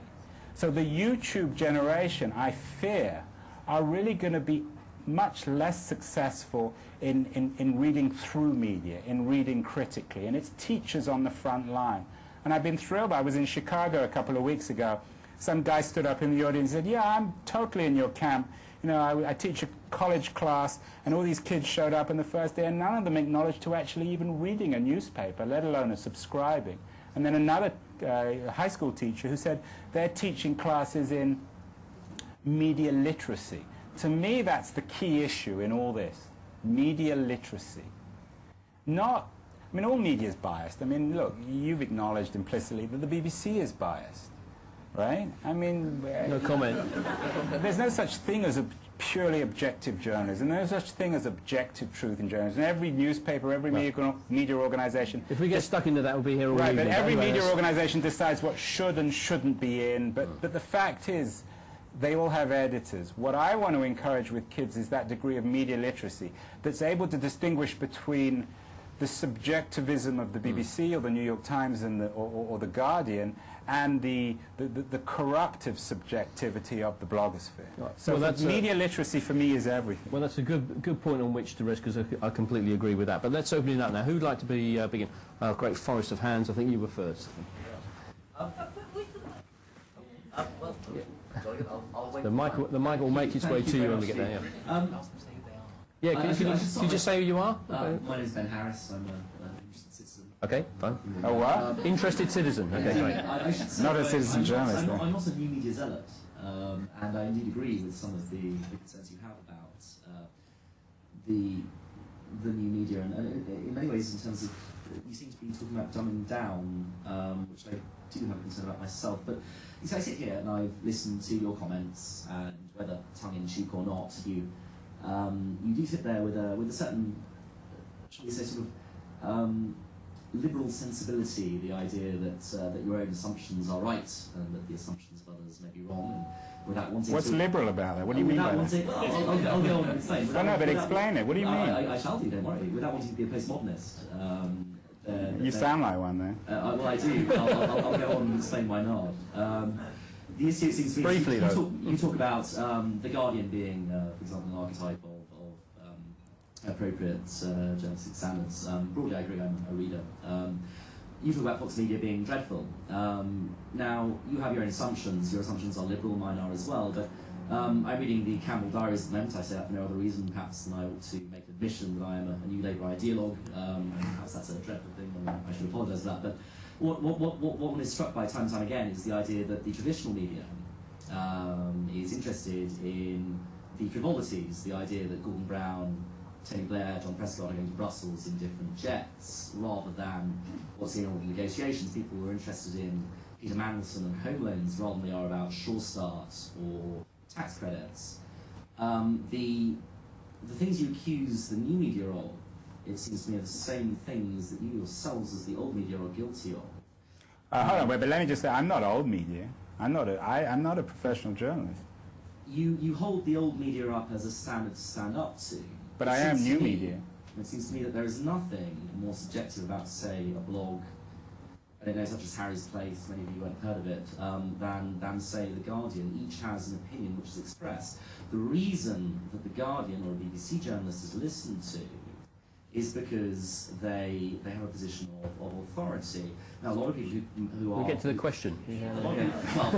So the YouTube generation, I fear, are really going to be much less successful in reading through media, in reading critically. And it's teachers on the front line. And I've been thrilled. I was in Chicago a couple of weeks ago. Some guy stood up in the audience and said, "Yeah, I'm totally in your camp. You know, I teach a college class, and all these kids showed up on the first day, and none of them acknowledged to actually even reading a newspaper, let alone a subscribing." And then another high school teacher who said they're teaching classes in media literacy. To me, that's the key issue in all this, media literacy. I mean, all media is biased. I mean, look, you've acknowledged implicitly that the BBC is biased, right? I mean... No comment. There's no such thing as a purely objective journalism. There's no such thing as objective truth in journalism. Every newspaper, every media organisation... If we get stuck into that, we'll be here all evening. Right, but every media organisation decides what should and shouldn't be in. But the fact is, they all have editors. What I want to encourage with kids is that degree of media literacy that's able to distinguish between the subjectivism of the BBC or the New York Times and or the Guardian and the corruptive subjectivity of the blogosphere. Right. So well, media literacy for me is everything. Well, that's a good point on which to rest, because I completely agree with that. But let's open it up now. Who'd like to begin? Great forest of hands. I think you were first. The mic will make its way to you when we get there. Yeah, can you just say who you are? My name is Ben Harris. I'm an interested citizen. Okay, fine. Oh, what? Interested citizen. Okay, great. Not a citizen journalist. I'm not a new media zealot, and I indeed agree with some of the concerns you have about the new media, and in many ways, in terms of you seem to be talking about dumbing down, which I do have a concern about myself. But so I sit here and I've listened to your comments, and whether tongue in cheek or not, you do sit there with a certain, shall we say, sort of liberal sensibility, the idea that that your own assumptions are right and that the assumptions of others may be wrong, and without wanting What's to... liberal about that? What do you mean by that? Well, I'll go on and explain. No, but explain it. What do you mean? I shall do, don't worry. Without wanting to be a postmodernist. You sound like one, though. Well, I do. I'll go on and explain why not. The issue seems to be... Briefly, you talk about The Guardian being, for example, an archetype of appropriate journalistic standards. Broadly, I agree. I'm a reader. You talk about Fox Media being dreadful. Now, you have your own assumptions. Your assumptions are liberal, mine are as well. But I'm reading the Campbell Diaries at the moment. I say that for no other reason, perhaps, than I ought to make an admission that I am a new Labour ideologue. And perhaps that's a dreadful thing, and I should apologise for that. But what one is struck by time and time again is the idea that the traditional media is interested in the frivolities, the idea that Gordon Brown, Tony Blair, John Prescott are going to Brussels in different jets, rather than what's going on with the negotiations. People were interested in Peter Mandelson and home loans rather than they are about Sure Start or tax credits. The things you accuse the new media of, it seems to me, are the same things that you yourselves as the old media are guilty of. Hold on, wait, but let me just say, I'm not old media. I'm not a professional journalist. You hold the old media up as a standard to stand up to. But I am new media. It seems to me that there is nothing more subjective about, say, a blog, I don't know, such as Harry's Place, many of you won't have heard of it, than, say, The Guardian. Each has an opinion which is expressed. The reason that The Guardian or a BBC journalist is listened to is because they have a position of authority. Now, a lot of people who are... We'll get to the question. Well,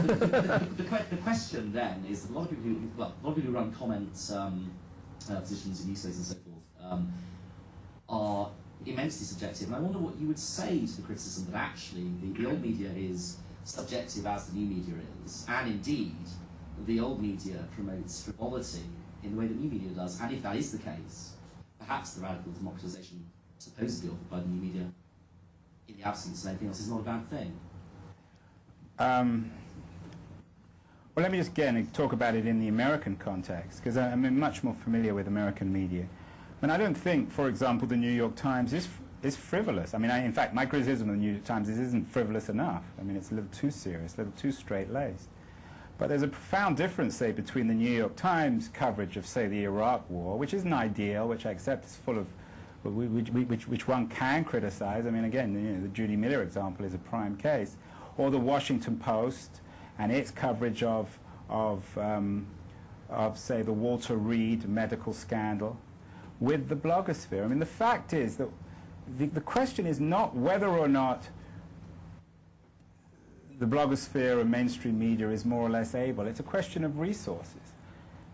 the question then is that a lot of people who run comments positions in newsletters and so forth are immensely subjective. And I wonder what you would say to the criticism that actually the old media is subjective as the new media is, and indeed the old media promotes frivolity in the way that new media does. And if that is the case, perhaps the radical democratisation supposedly offered by the new media, in the absence of anything else, is not a bad thing. Well, let me just again talk about it in the American context, because I'm much more familiar with American media. And I don't think, for example, the New York Times is frivolous. I mean, in fact, my criticism of the New York Times isn't frivolous enough. I mean, it's a little too serious, a little too straight-laced. But there's a profound difference, say, between the New York Times coverage of, say, the Iraq War, which isn't ideal, which I accept is full of, which one can criticize. I mean, again, the Judy Miller example is a prime case. Or the Washington Post and its coverage of say, the Walter Reed medical scandal with the blogosphere. I mean, the fact is that the question is not whether or not the blogosphere and mainstream media is more or less able. It's a question of resources.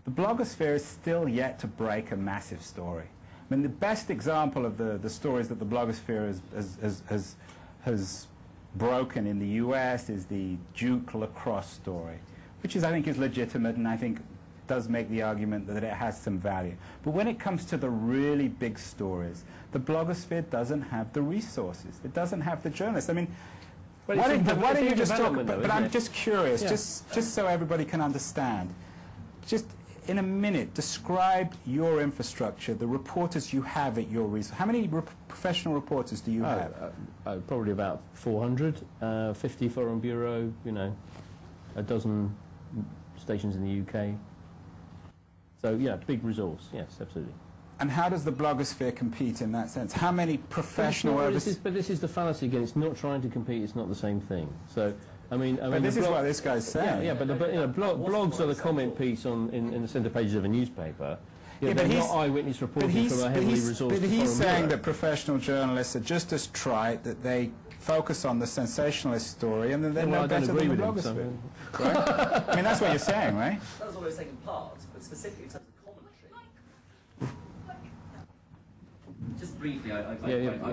The blogosphere is still yet to break a massive story. I mean, the best example of the stories that the blogosphere has broken in the US is the Duke lacrosse story, which I think is legitimate, and I think does make the argument that it has some value. But when it comes to the really big stories, the blogosphere doesn't have the resources. It doesn't have the journalists. I mean, well, why don't you just talk, but I'm it? just curious, just so everybody can understand, just in a minute, describe your infrastructure, the reporters you have at your resource. How many professional reporters do you have? Probably about 400, 50 Foreign Bureau, you know, a dozen stations in the UK. So, yeah, big resource, yes, absolutely. And how does the blogosphere compete in that sense? How many professional... But this is the fallacy again. It's not trying to compete. It's not the same thing. So, I mean but this is what this guy's saying. Yeah, but you know, blogs are the comment piece in the centre pages of a newspaper. Yeah, but he's not eyewitness reporting from a heavily resourced. But he's saying that professional journalists are just as trite, that they focus on the sensationalist story, and then they're no better than the blogosphere. Right? I mean, that's what you're saying, right? That was what I was saying in part, but specifically in terms of commentary. Just briefly, I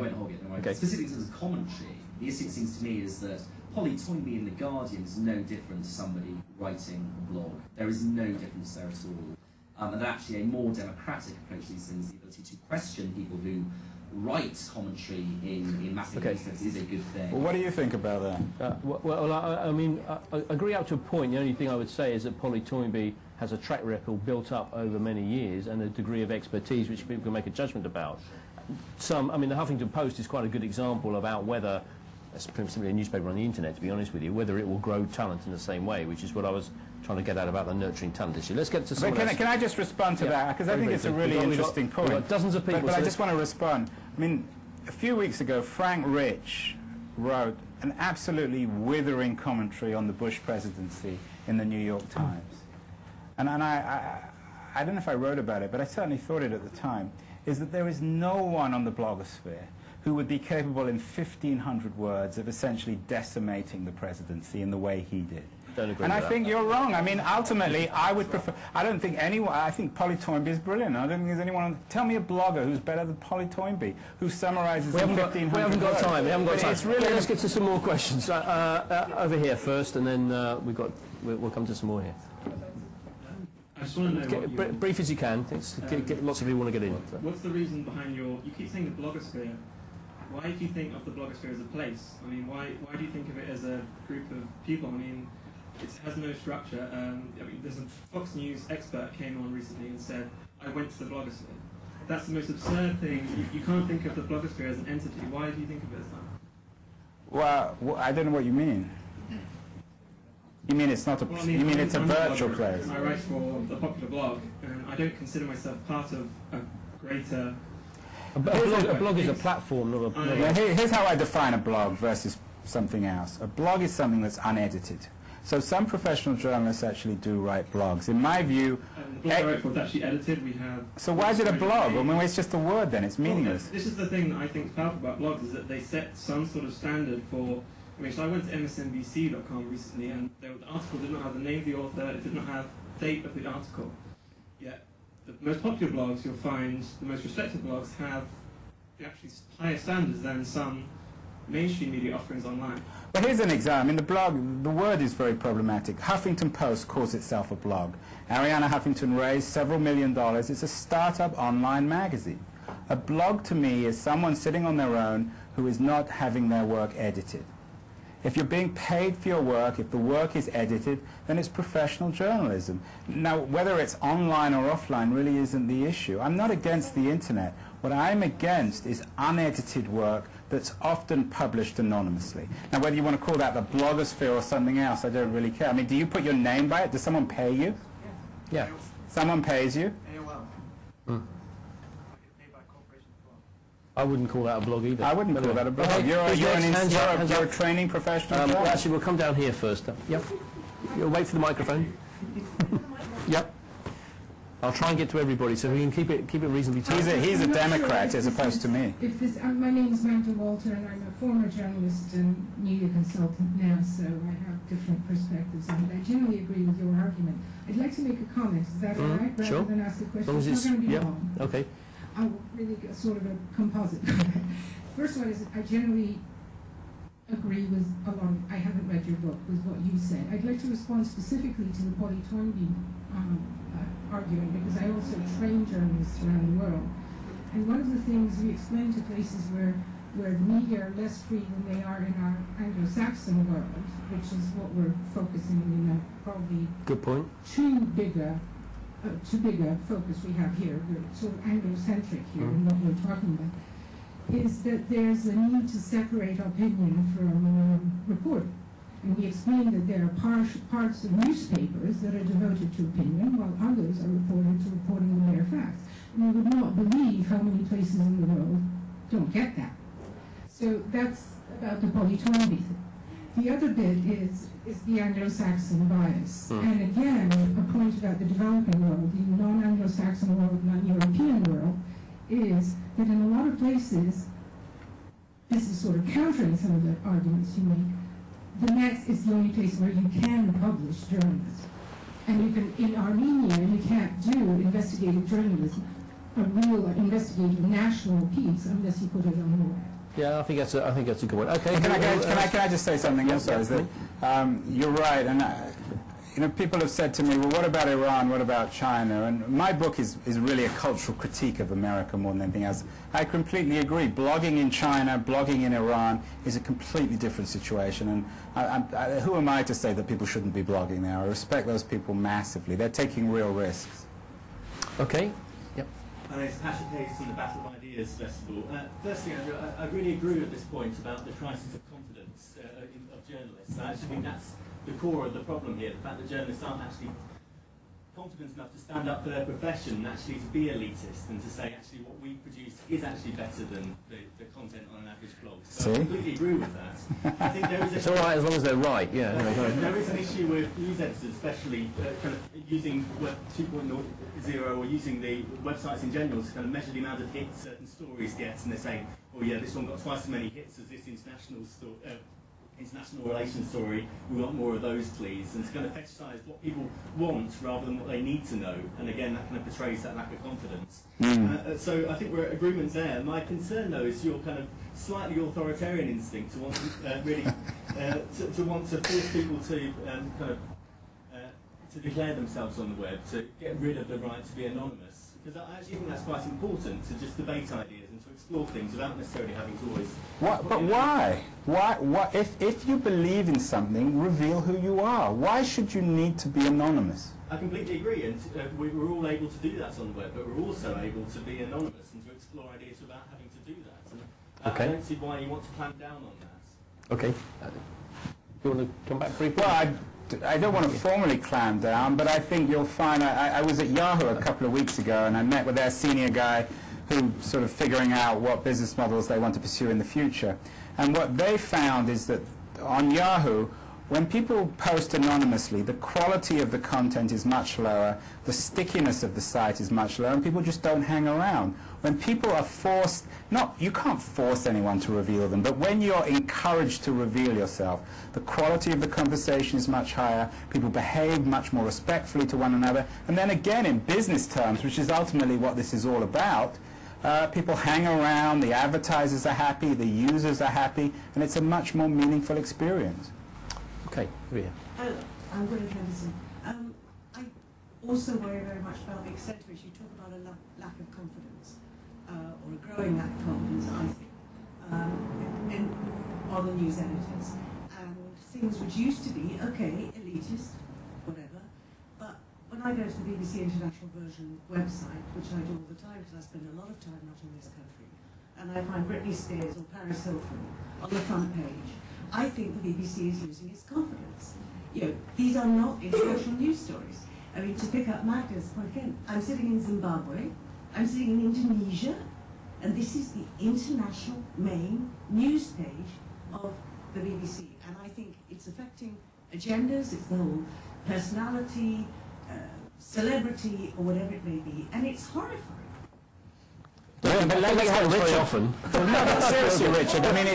went hog it. Okay. Specifically in terms of commentary, the issue, it seems to me, is that Polly Toynbee in The Guardian is no different to somebody writing a blog. There is no difference there at all. And actually a more democratic approach to these things, the ability to question people who write commentary in massive newspapers is a good thing. Well, what do you think about that? Well, I mean, I agree up to a point. The only thing I would say is that Polly Toynbee has a track record built up over many years and a degree of expertise which people can make a judgment about. some, I mean, the Huffington Post is quite a good example about whether, it's simply a newspaper on the internet, to be honest with you, whether it will grow talent in the same way, which is what I was trying to get at about the nurturing talent issue. Let's get to some. Can I just respond to that? Because I think it's a really interesting point. We've got dozens of people. But I just want to respond. I mean, a few weeks ago, Frank Rich wrote an absolutely withering commentary on the Bush presidency in the New York Times. And I don't know if I wrote about it, but I certainly thought it at the time, is that there is no one on the blogosphere who would be capable in 1,500 words of essentially decimating the presidency in the way he did. Don't agree and with I think you're wrong. I mean, ultimately, I would prefer... I don't think anyone... I think Polly Toynbee is brilliant. I don't think there's anyone... Tell me a blogger who's better than Polly Toynbee, who summarizes 1,500 words. We haven't got time. We haven't got time. It's really... Let's get to some more questions. Over here first, and then we'll come to some more here. I just want to know Get brief as you can. Lots of people want to get in. What's the reason behind you keep saying the blogosphere. Why do you think of the blogosphere as a place? I mean, why do you think of it as a group of people? I mean, it has no structure. I mean, there's a Fox News expert came on recently and said, I went to the blogosphere. That's the most absurd thing. You can't think of the blogosphere as an entity. Why do you think of it as that? Well, I don't know what you mean. You mean it's not a... Well, I mean, you mean it's a virtual blogger. place? I write for the popular blog, and I don't consider myself part of a greater... A blog is a platform, not a... Yeah, here's how I define a blog versus something else. A blog is something that's unedited. So some professional journalists actually do write blogs. In my view... the blog I write for is actually edited. We have... So why is it a blog? I mean, it's just a word then. It's meaningless. Well, this is the thing that I think is powerful about blogs, is that they set some sort of standard for... I mean, so I went to msnbc.com recently, and the article did not have the name of the author, it did not have the date of the article. Yet, the most popular blogs you'll find, the most respected blogs, have actually higher standards than some mainstream media offerings online. But here's an example. I mean, the blog, the word is very problematic. Huffington Post calls itself a blog. Arianna Huffington raised several $1 million. It's a startup online magazine. A blog to me is someone sitting on their own who is not having their work edited. If you're being paid for your work, if the work is edited, then it's professional journalism. Now, whether it's online or offline really isn't the issue. I'm not against the internet. What I'm against is unedited work that's often published anonymously. Now, whether you want to call that the blogosphere or something else, I don't really care. I mean, do you put your name by it? Does someone pay you? Yeah. Someone pays you? Mm. I wouldn't call that a blog either. I wouldn't call that a blog. Okay. You're a training professional. Actually, we'll come down here first. Yep. You'll wait for the microphone. Yep. I'll try and get to everybody so we can keep it reasonably tight. He's a Democrat as opposed to me. My name is Magda Walter, and I'm a former journalist and media consultant now, so I have different perspectives on it. I generally agree with your argument. I'd like to make a comment. Is that all right? Sure. Rather than ask a question. As long as it's not going to be long. Okay. I'll really get sort of a composite. First one is I generally agree with a lot of, I haven't read your book, with what you said. I'd like to respond specifically to the Polly Toynbee argument, because I also train journalists around the world. And one of the things we explain to places where the media are less free than they are in our Anglo-Saxon world, which is what we're focusing in probably good point. too big a focus we have here. We're sort of Anglo-centric here in what we're talking about, is that there's a need to separate opinion from reporting. And we explain that there are parts of newspapers that are devoted to opinion, while others are reported to reporting the mere facts. And you would not believe how many places in the world don't get that. So that's about the Polly Toynbee thing. The other bit is the Anglo-Saxon bias. And again, a point about the developing world, the non-Anglo-Saxon world, non-European world, is that in a lot of places, this is sort of countering some of the arguments you make, the net is the only place where you can publish journalism. And you can, in Armenia, you can't do investigative journalism, a real investigative national piece, unless you put it on the web. Yeah, I think that's a good one. Okay. Can I just say something else? Is that you're right, and people have said to me, well, what about Iran? What about China? And my book is really a cultural critique of America more than anything else. I completely agree. Blogging in China, blogging in Iran is a completely different situation. And who am I to say that people shouldn't be blogging there? I respect those people massively. They're taking real risks. Okay. Yep. My name is Patrick Hayes from the Battle of Ideas Festival. Firstly, Andrew, I really agree with this point about the crisis of confidence of journalists. I actually think that's the core of the problem here, the fact that journalists aren't actually confident enough to stand up for their profession and actually to be elitist and to say actually what we produce is actually better than the content on an average blog. So I completely agree with that. I think there is It's all right as long as they're right, yeah. There is an issue with news editors, especially kind of using Web 2.0 or using the websites in general to kind of measure the amount of hits certain stories get, and they're saying, oh yeah, this one got twice as many hits as this international relations story, we want more of those please, and to kind of fetishize what people want rather than what they need to know, and again that kind of betrays that lack of confidence. So I think we're at agreement there. My concern though is your kind of slightly authoritarian instinct to want to really to want to force people to kind of to declare themselves on the web, to get rid of the right to be anonymous, because I actually think that's quite important, to just debate ideas and to explore things without necessarily having to always... But why? Why? If you believe in something, reveal who you are. Why should you need to be anonymous? I completely agree, and we're all able to do that on the web, but we're also able to be anonymous and to explore ideas without having to do that. And I don't see why you want to clamp down on that. Okay. You want to come back briefly? Well, I don't want to formally clamp down, but I think you'll find... I was at Yahoo a couple of weeks ago, and I met with their senior guy who sort of figuring out what business models they want to pursue in the future. And what they found is that on Yahoo, when people post anonymously, the quality of the content is much lower, the stickiness of the site is much lower, and people just don't hang around. When people are forced, you can't force anyone to reveal them, but when you're encouraged to reveal yourself, the quality of the conversation is much higher, people behave much more respectfully to one another, and then again in business terms, which is ultimately what this is all about, people hang around, the advertisers are happy, the users are happy, and it's a much more meaningful experience. Okay, Ria. I'm Gwyneth Henderson. I also worry very much about the extent to which you talk about a lack of confidence, or a growing lack of confidence, I think, on the news editors. And things which used to be, okay, elitist, whatever, but when I go to the BBC International Version website, which I do all the time because I spend a lot of time not in this country, and I find Britney Spears or Paris Hilton on the front page, I think the BBC is losing its confidence. You know, these are not international news stories. I mean, to pick up Magda's point again, I'm sitting in Zimbabwe, I'm sitting in Indonesia, and this is the international main news page of the BBC. And I think it's affecting agendas, it's the whole personality, celebrity, or whatever it may be, and it's horrifying. Yeah, but let me happen very often. No, but seriously, Richard, I mean,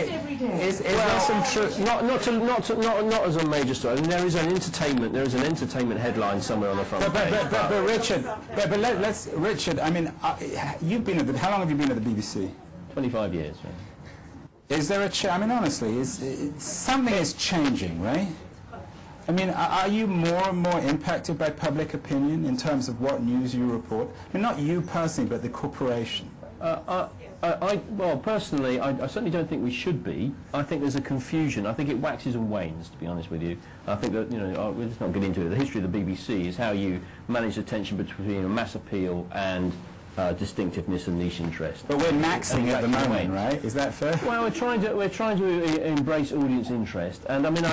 is there some truth? Not as a major story. I mean, there is an entertainment headline somewhere on the front page. But Richard, Richard, I mean, you've been at how long have you been at the BBC? 25 years. Yeah. Is there I mean, honestly, something is changing, right? I mean, are you more and more impacted by public opinion in terms of what news you report? I mean, not you personally, but the corporation. Well, personally, I certainly don't think we should be. I think there's a confusion. I think it waxes and wanes, to be honest with you. I think that, we're just not getting into it. The history of the BBC is how you manage the tension between a mass appeal and distinctiveness and niche interest. But we're maxing at the moment, right? Is that fair? Well, we're trying to embrace audience interest, and I mean,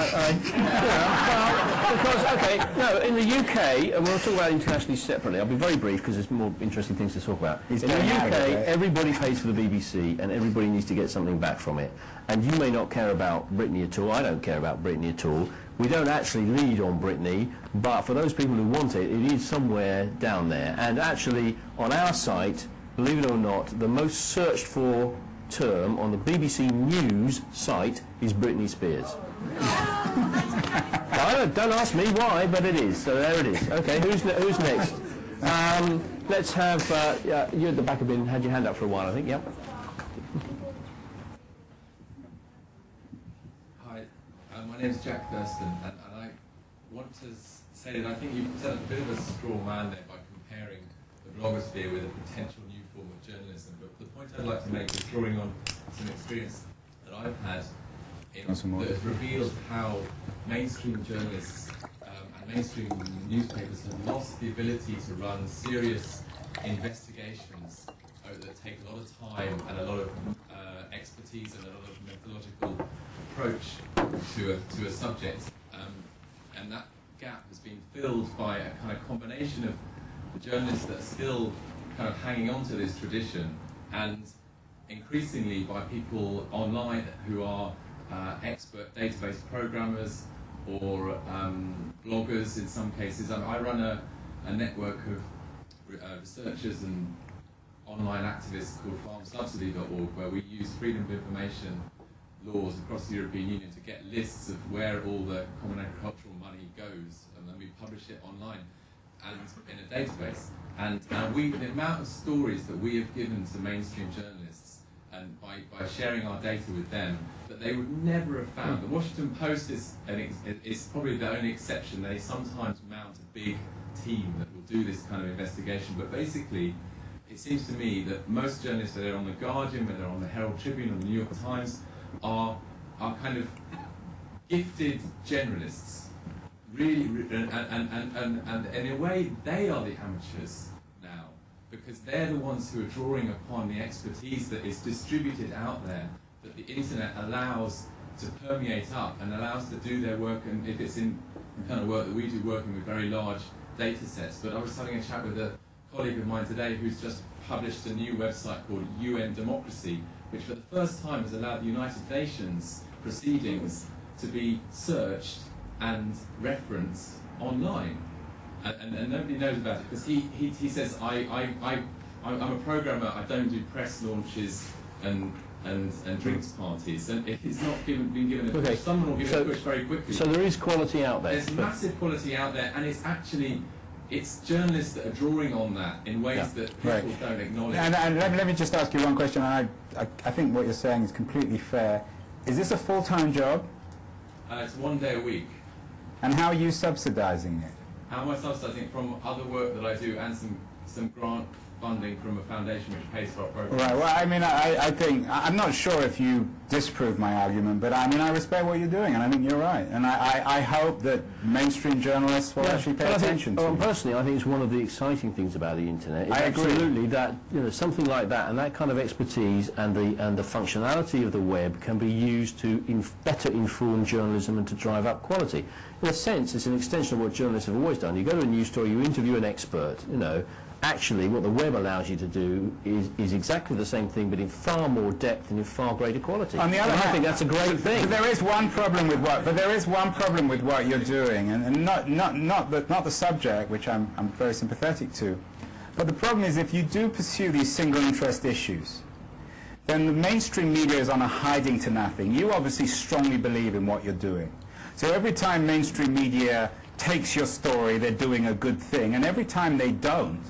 because in the UK, and we'll talk about it internationally separately. I'll be very brief because there's more interesting things to talk about. In the UK, everybody pays for the BBC, and everybody needs to get something back from it. And you may not care about Brittany at all. I don't care about Brittany at all. We don't actually lead on Brittany, but for those people who want it, it is somewhere down there. And actually, on our site, believe it or not, the most searched for term on the BBC News site is Britney Spears. Don't ask me why, but it is. So there it is. Okay, who's next? Let's have you at the back of it. Had your hand up for a while, I think. Yep. My name is Jack Thurston, and I want to say that I think you present a bit of a straw man there by comparing the blogosphere with a potential new form of journalism. But the point I'd like to make is drawing on some experience that I've had that reveals how mainstream journalists and mainstream newspapers have lost the ability to run serious investigations that take a lot of time and a lot of expertise and a lot of methodological approach to a subject, and that gap has been filled by a kind of combination of the journalists that are still kind of hanging on to this tradition, and increasingly by people online who are expert database programmers or bloggers in some cases. I run a network of researchers and online activists called farmsubsidy.org, where we use freedom of information laws across the European Union to get lists of where all the common agricultural money goes, and then we publish it online and in a database. And the amount of stories that we have given to mainstream journalists, and by sharing our data with them, that they would never have found. The Washington Post is probably the only exception. They sometimes mount a big team that will do this kind of investigation, but basically it seems to me that most journalists, whether they're on The Guardian, whether they're on the Herald Tribune or the New York Times, are kind of gifted generalists, really, and in a way they are the amateurs now, because they're the ones who are drawing upon the expertise that is distributed out there, that the internet allows to permeate up and allows to do their work, and if it's in the kind of work that we do, working with very large data sets. But I was having a chat with a colleague of mine today who's just published a new website called UN Democracy, which for the first time has allowed the United Nations proceedings to be searched and referenced online. And nobody knows about it, because he says, I'm a programmer, I don't do press launches and drinks parties, and it's not been given a push. Someone will give it a push very quickly. So there is quality out there. There's massive quality out there, and it's journalists that are drawing on that in ways that people don't acknowledge. And let me just ask you one question. I think what you're saying is completely fair. Is this a full-time job? It's 1 day a week. And how are you subsidising it? How am I subsidising it? From other work that I do and some grant funding from a foundation which pays for our program. Right, well, I mean, I think, I'm not sure if you disprove my argument, but I mean, I respect what you're doing, and I think you're right. And I hope that mainstream journalists will actually pay attention to it. Personally, I think it's one of the exciting things about the internet. It's I agree. Absolutely that, something like that, and that kind of expertise and the functionality of the web can be used to better inform journalism and to drive up quality. In a sense, it's an extension of what journalists have always done. You go to a news story, you interview an expert, Actually, what the web allows you to do is exactly the same thing, but in far more depth and in far greater quality. On the other hand, I think that's a great thing. But there is one problem with what you're doing, and not the subject, which I'm very sympathetic to. But the problem is, if you do pursue these single interest issues, then the mainstream media is on a hiding to nothing. You obviously strongly believe in what you're doing. So every time mainstream media takes your story, they're doing a good thing, and every time they don't,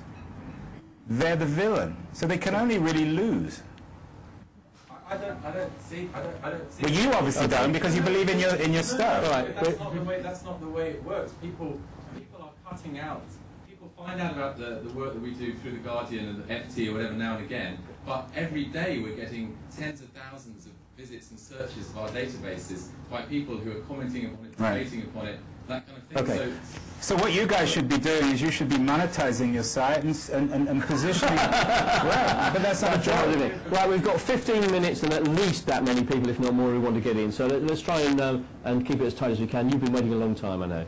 they're the villain. So they can only really lose. I don't see. Well, you obviously don't, because you believe in your stuff. Right. That's not the way it works. People are cutting out. People find out about the work that we do through The Guardian and the FT or whatever now and again, but every day we're getting tens of thousands of visits and searches of our databases by people who are commenting upon it, debating upon it, that kind of thing. Okay. So what you guys should be doing is you should be monetizing your site and positioning. Right, but that's not a job, is it? Right, we've got 15 minutes and at least that many people, if not more, who want to get in. So let's try and keep it as tight as we can. You've been waiting a long time, I know.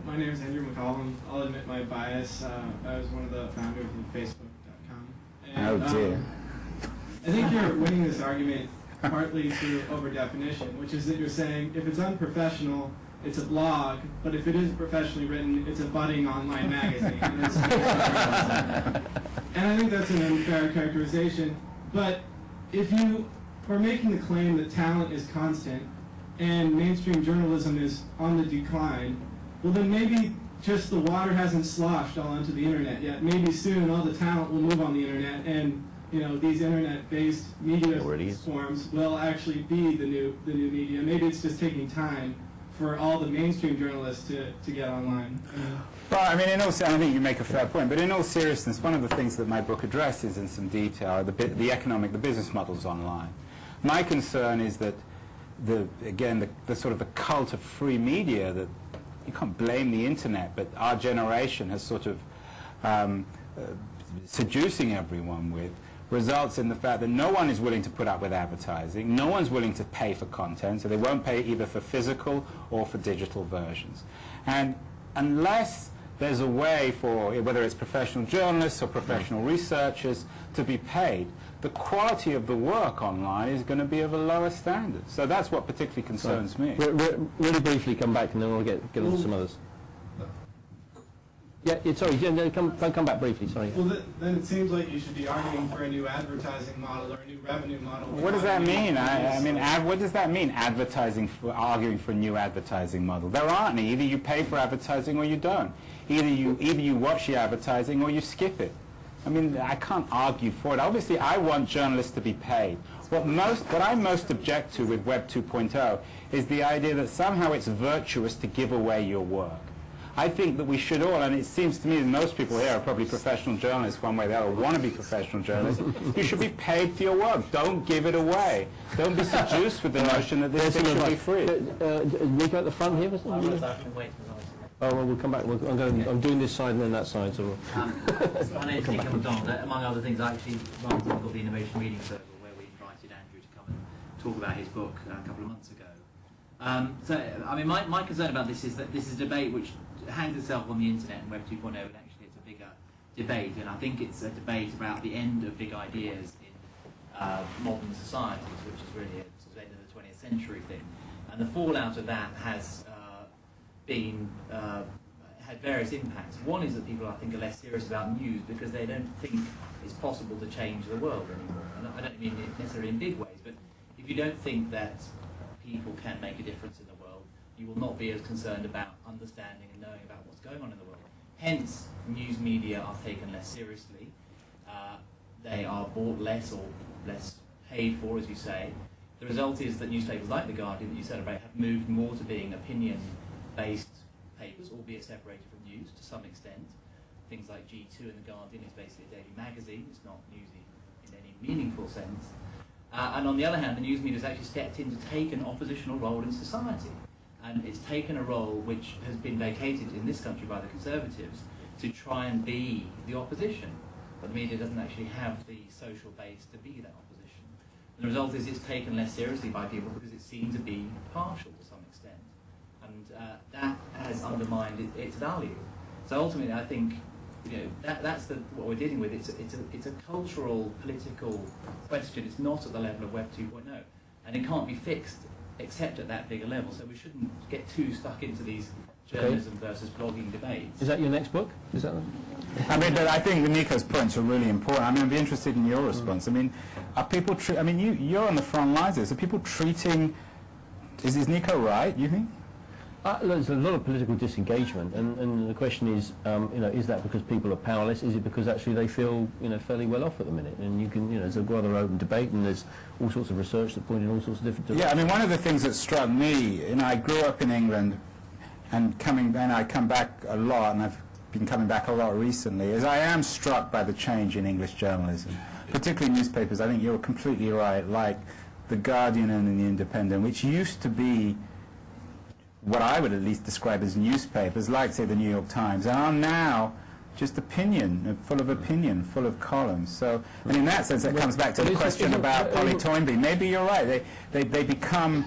My name is Andrew McCollum. I'll admit my bias. I was one of the founders of Facebook.com. Oh dear. I think you're winning this argument partly through over-definition, which is that you're saying if it's unprofessional, it's a blog, but if it is professionally written, it's a budding online magazine. And I think that's an unfair characterization. But if you are making the claim that talent is constant and mainstream journalism is on the decline, well then maybe just the water hasn't sloshed all onto the internet yet. Maybe soon all the talent will move on the internet, and these internet-based media forms will actually be the new media. Maybe it's just taking time for all the mainstream journalists to get online. Well, I mean, I think you make a fair point, but in all seriousness, one of the things that my book addresses in some detail are the business models online. My concern is that the sort of the cult of free media, that you can't blame the internet, but our generation has sort of seducing everyone with results in the fact that no one is willing to put up with advertising, no one's willing to pay for content, so they won't pay either for physical or for digital versions. And unless there's a way for, whether it's professional journalists or professional researchers, to be paid, the quality of the work online is going to be of a lower standard. So that's what particularly concerns me. Really briefly come back and then we'll get on to some others. Yeah, sorry, come back briefly, sorry. Well, then it seems like you should be arguing for a new advertising model or a new revenue model. What does that mean? I mean, what does that mean, arguing for a new advertising model? There aren't any. Either you pay for advertising or you don't. Either you watch the advertising or you skip it. I mean, I can't argue for it. Obviously, I want journalists to be paid. What I most object to with Web 2.0 is the idea that somehow it's virtuous to give away your work. I think that we should all, and it seems to me that most people here are probably professional journalists one way or the other, or want to be professional journalists. You should be paid for your work. Don't give it away. Don't be seduced with the notion that this thing should be free. Nico at the front here? Oh, well, we'll come back. I'm doing this side and then that side. So my name's Nico McDonald. Among other things, I actually run something called the Innovation Reading Circle, where we invited Andrew to come and talk about his book a couple of months ago. So, I mean, my concern about this is that this is a debate which hangs itself on the internet and Web 2.0, and actually it's a bigger debate, and I think it's a debate about the end of big ideas in modern societies, which is really a sort of end of the 20th century thing. And the fallout of that has had various impacts. One is that people, I think, are less serious about news because they don't think it's possible to change the world anymore. And I don't mean it necessarily in big ways, but if you don't think that people can make a difference in the world, you will not be as concerned about understanding and knowing about what's going on in the world. Hence, news media are taken less seriously. They are bought less or less paid for, as you say. The result is that newspapers like The Guardian that you celebrate have moved more to being opinion-based papers, albeit separated from news to some extent. Things like G2 and The Guardian is basically a daily magazine. It's not newsy in any meaningful sense. And on the other hand, the news media has actually stepped in to take an oppositional role in society. And it's taken a role which has been vacated in this country by the Conservatives to try and be the opposition. But the media doesn't actually have the social base to be that opposition. And the result is it's taken less seriously by people because it seemed to be partial to some extent. And that has undermined its value. So ultimately, I think that's what we're dealing with. It's a cultural, political question. It's not at the level of Web 2.0. And it can't be fixed except at that bigger level. So we shouldn't get too stuck into these journalism versus blogging debates. Is that your next book? Is that? I mean, but I think Nico's points are really important. I mean, I'd be interested in your response. I mean, are people? I mean, you're on the front lines there. So people treating? Is Nico right? You think? There's a lot of political disengagement, and the question is, is that because people are powerless? Is it because actually they feel, fairly well off at the minute? And you can, it's a rather open debate, and there's all sorts of research that point in all sorts of different directions. Yeah, I mean, one of the things that struck me, I grew up in England, and I come back a lot, and I've been coming back a lot recently, is I am struck by the change in English journalism, particularly newspapers. I think you're completely right, like The Guardian and The Independent, which used to be what I would at least describe as newspapers, like, say, the New York Times, and are now just full of columns. So, and in that sense, that comes back to the question about Polly Toynbee. Maybe you're right. They become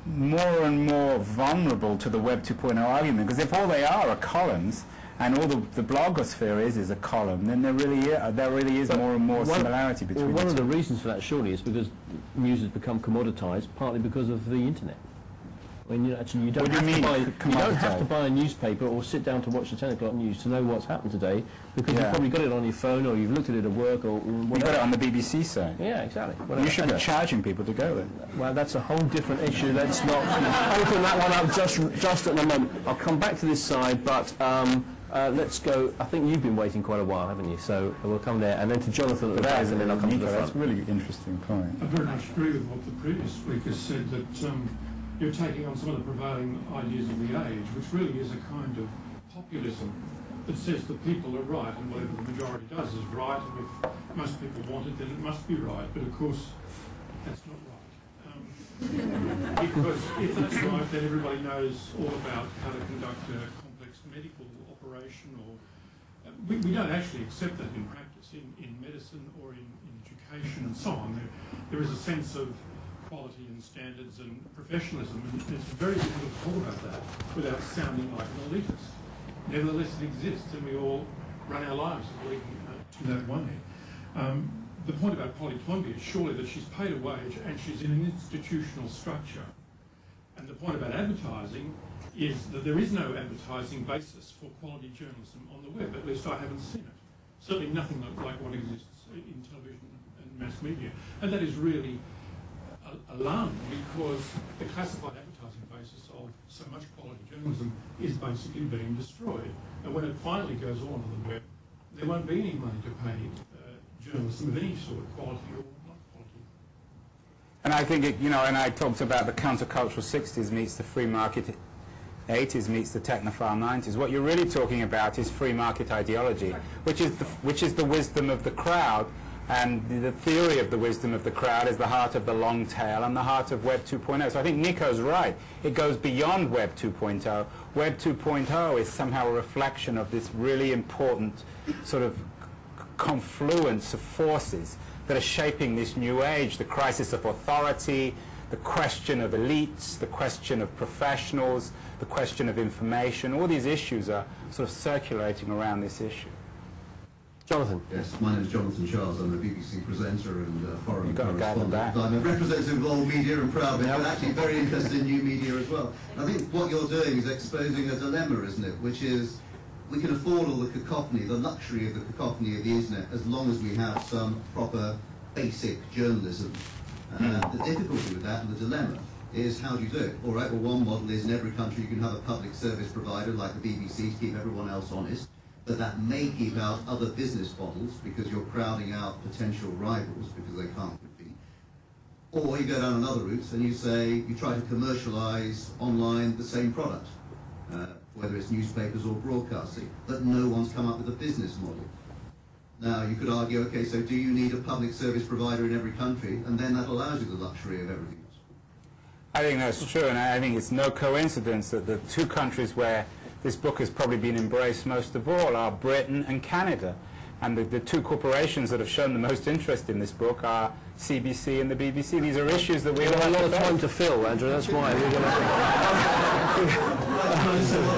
more and more vulnerable to the Web 2.0 argument, because if all they are columns, and all the blogosphere is a column, then there really is more and more similarity between one the of two. the reasons for that, surely, is because news has become commoditized, partly because of the internet. I mean, you don't have to buy a newspaper or sit down to watch the 10 o'clock news to know what's happened today, because you've probably got it on your phone, or you've looked at it at work, or whatever. You've got it on the BBC site. Yeah, exactly. Whatever. You should be charging people to go there. Well, that's a whole different issue. Let's not open that one up just at the moment. I'll come back to this side, but let's go. I think you've been waiting quite a while, haven't you? So we'll come there, and then to Jonathan at the back, and then I'll come to the front. That's a really interesting point. I very much agree with what the previous speaker said, that you're taking on some of the prevailing ideas of the age, which really is a kind of populism that says the people are right, and whatever the majority does is right, and if most people want it, then it must be right. But of course, that's not right. Because if that's right, then everybody knows all about how to conduct a complex medical operation, or We don't actually accept that in practice, in medicine or in education and so on. There is a sense of quality and standards and professionalism, and it's very difficult to talk about that without sounding like an elitist. Nevertheless, it exists, and we all run our lives according to that one end. The point about Polly Toynbee is surely that she's paid a wage and she's in an institutional structure. And the point about advertising is that there is no advertising basis for quality journalism on the web. At least I haven't seen it. Certainly nothing like what exists in television and mass media. And that is really alarming, because the classified advertising basis of so much quality journalism is basically being destroyed. And when it finally goes on to the web, there won't be any money to pay journalism of any sort, quality or not quality. And I think, and I talked about the countercultural 60s meets the free market 80s meets the technophile 90s. What you're really talking about is free market ideology, which is the wisdom of the crowd. And the theory of the wisdom of the crowd is the heart of the long tail and the heart of Web 2.0. So I think Nico's right. It goes beyond Web 2.0. Web 2.0 is somehow a reflection of this really important sort of confluence of forces that are shaping this new age, the crisis of authority, the question of elites, the question of professionals, the question of information. All these issues are sort of circulating around this issue. Jonathan. Yes, my name is Jonathan Charles. I'm a BBC presenter and foreign correspondent. I'm a representative of old media and proud, but actually very interested in new media as well. I think what you're doing is exposing a dilemma, isn't it? Which is, we can afford all the cacophony, the luxury of the cacophony of the internet, as long as we have some proper basic journalism. The difficulty with that, and the dilemma, is how do you do it? All right, well, one model is in every country you can have a public service provider like the BBC to keep everyone else honest. But that may keep out other business models because you're crowding out potential rivals because they can't compete. Or you go down another route and you say, you try to commercialize online the same product, whether it's newspapers or broadcasting, but no one's come up with a business model. Now, you could argue, okay, so do you need a public service provider in every country? And then that allows you the luxury of everything else. I think that's true, and I think it's no coincidence that the two countries where this book has probably been embraced most of all are Britain and Canada. And the two corporations that have shown the most interest in this book are CBC and the BBC. These are issues that we have a lot of time to fill, Andrew. That's why we're going to...